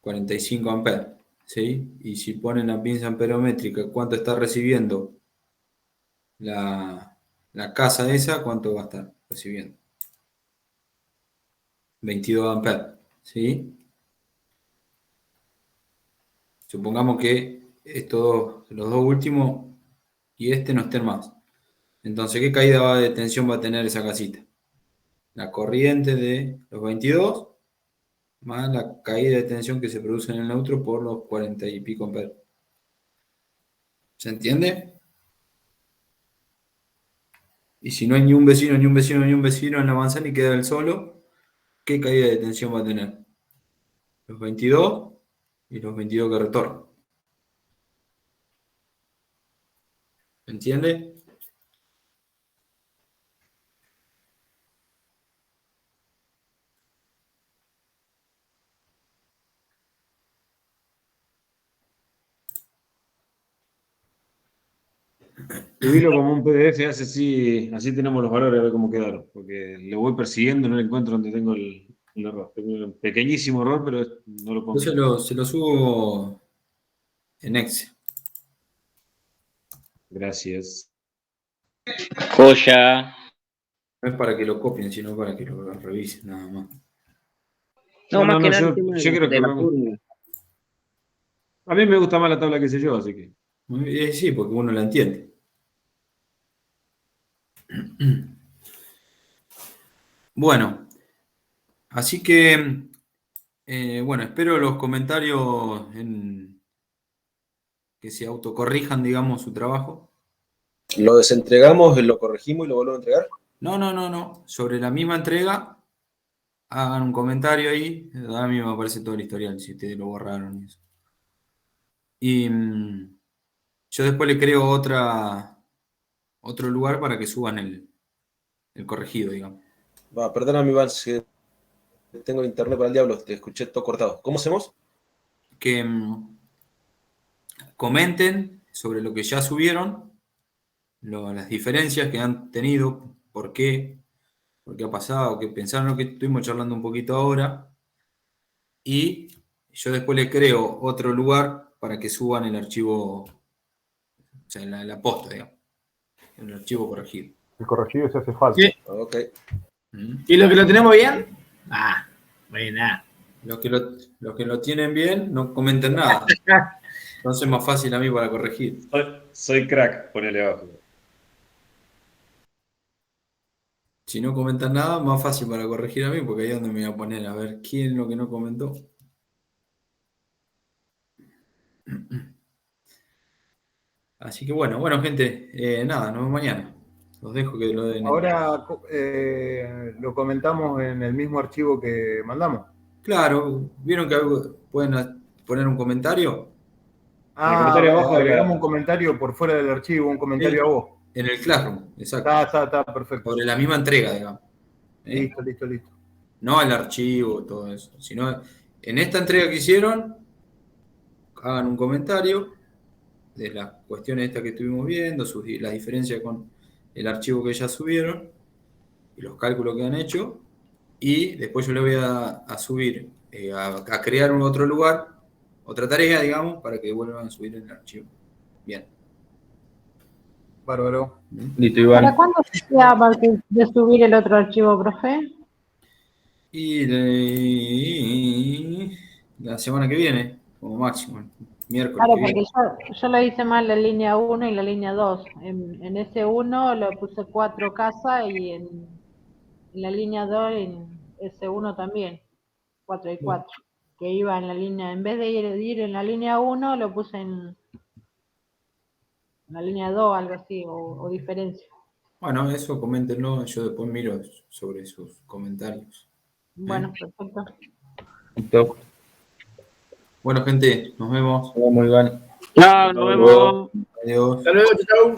Speaker 1: 45 amperes. ¿sí? Y si ponen la pinza amperométrica, ¿cuánto está recibiendo la casa esa? ¿Cuánto va a estar recibiendo? 22 amperes, ¿sí? Supongamos que los dos últimos y este no estén más. Entonces, ¿qué caída de tensión va a tener esa casita? La corriente de los 22 más la caída de tensión que se produce en el neutro por los 40 y pico amperes. ¿Se entiende? Y si no hay ni un vecino, ni un vecino, ni un vecino en la manzana y queda él solo, ¿qué caída de tensión va a tener? Los 22 y los 22 que retornan. ¿Se entiende?
Speaker 2: Subilo como un PDF, así tenemos los valores, a ver cómo quedaron. Porque lo voy persiguiendo, no le encuentro donde tengo el error. Tengo un pequeñísimo error, pero no lo pongo.
Speaker 1: Yo se lo subo en Excel.
Speaker 2: Gracias.
Speaker 3: Joya.
Speaker 1: No es para que lo copien, sino para que lo revisen, nada más.
Speaker 3: No, más que nada
Speaker 2: yo
Speaker 3: el tema
Speaker 2: creo
Speaker 3: de
Speaker 2: que
Speaker 3: la fórmula.
Speaker 2: a mí me gusta más la tabla que sé yo, así que.
Speaker 1: Sí, porque uno la entiende. Bueno, así que, bueno, espero los comentarios que se autocorrijan, digamos, su trabajo.
Speaker 4: ¿Lo desentregamos, lo corregimos y lo volvemos a entregar?
Speaker 1: No. Sobre la misma entrega, hagan un comentario ahí. A mí me aparece todo el historial, si ustedes lo borraron y eso. Y yo después le creo otro lugar para que suban el corregido, digamos.
Speaker 4: Va, perdóname, Iván, si tengo internet para el diablo, te escuché todo cortado. ¿Cómo hacemos?
Speaker 1: Que comenten sobre lo que ya subieron, las diferencias que han tenido, por qué ha pasado, qué pensaron, lo que estuvimos charlando un poquito ahora. Y yo después le creo otro lugar para que suban el archivo, o sea, la posta, digamos, el archivo corregido.
Speaker 8: El corregido se hace falta.
Speaker 11: Sí.
Speaker 4: Ok.
Speaker 11: ¿Y los que lo tenemos bien? Ah, buena.
Speaker 1: Los que lo tienen bien no comenten nada. Entonces es más fácil a mí para corregir.
Speaker 2: Soy crack, ponele abajo.
Speaker 1: Si no comentan nada, más fácil para corregir a mí, porque ahí es donde me voy a poner a ver quién es lo que no comentó. Así que bueno, gente, nada, nos vemos mañana. Los dejo que lo den.
Speaker 5: Ahora lo comentamos en el mismo archivo que mandamos.
Speaker 1: Claro, ¿vieron que pueden poner un comentario?
Speaker 5: Ah,
Speaker 2: el comentario abajo
Speaker 5: agregamos un comentario por fuera del archivo, un comentario a vos.
Speaker 1: En el Classroom, exacto.
Speaker 5: Está, perfecto.
Speaker 1: Sobre la misma entrega, digamos.
Speaker 5: Listo.
Speaker 1: No el archivo, todo eso. Sino en esta entrega que hicieron, hagan un comentario de las cuestiones estas que estuvimos viendo, las diferencias con el archivo que ya subieron y los cálculos que han hecho. Y después yo le voy a subir, a crear un otro lugar, otra tarea, digamos, para que vuelvan a subir el archivo. Bien.
Speaker 5: Bárbaro.
Speaker 1: Listo, Iván.
Speaker 12: ¿Para cuándo se queda a partir de subir el otro archivo, profe?
Speaker 1: Y la semana que viene, como máximo, miércoles.
Speaker 12: Claro,
Speaker 1: que
Speaker 12: porque
Speaker 1: viene.
Speaker 12: yo lo hice mal la línea 1 y la línea 2. En ese 1 lo puse 4 casas y en la línea 2 en ese 1 también, 4 y 4. Que iba en la línea, en vez de ir en la línea 1, lo puse en la línea 2, algo así, o diferencia.
Speaker 1: Bueno, eso coméntenlo, yo después miro sobre sus comentarios.
Speaker 12: Bueno, perfecto.
Speaker 1: Listo. Bueno, gente, nos vemos.
Speaker 6: Nos vemos, Iván.
Speaker 3: Chao, nos vemos.
Speaker 1: Adiós.
Speaker 11: Hasta luego, chau.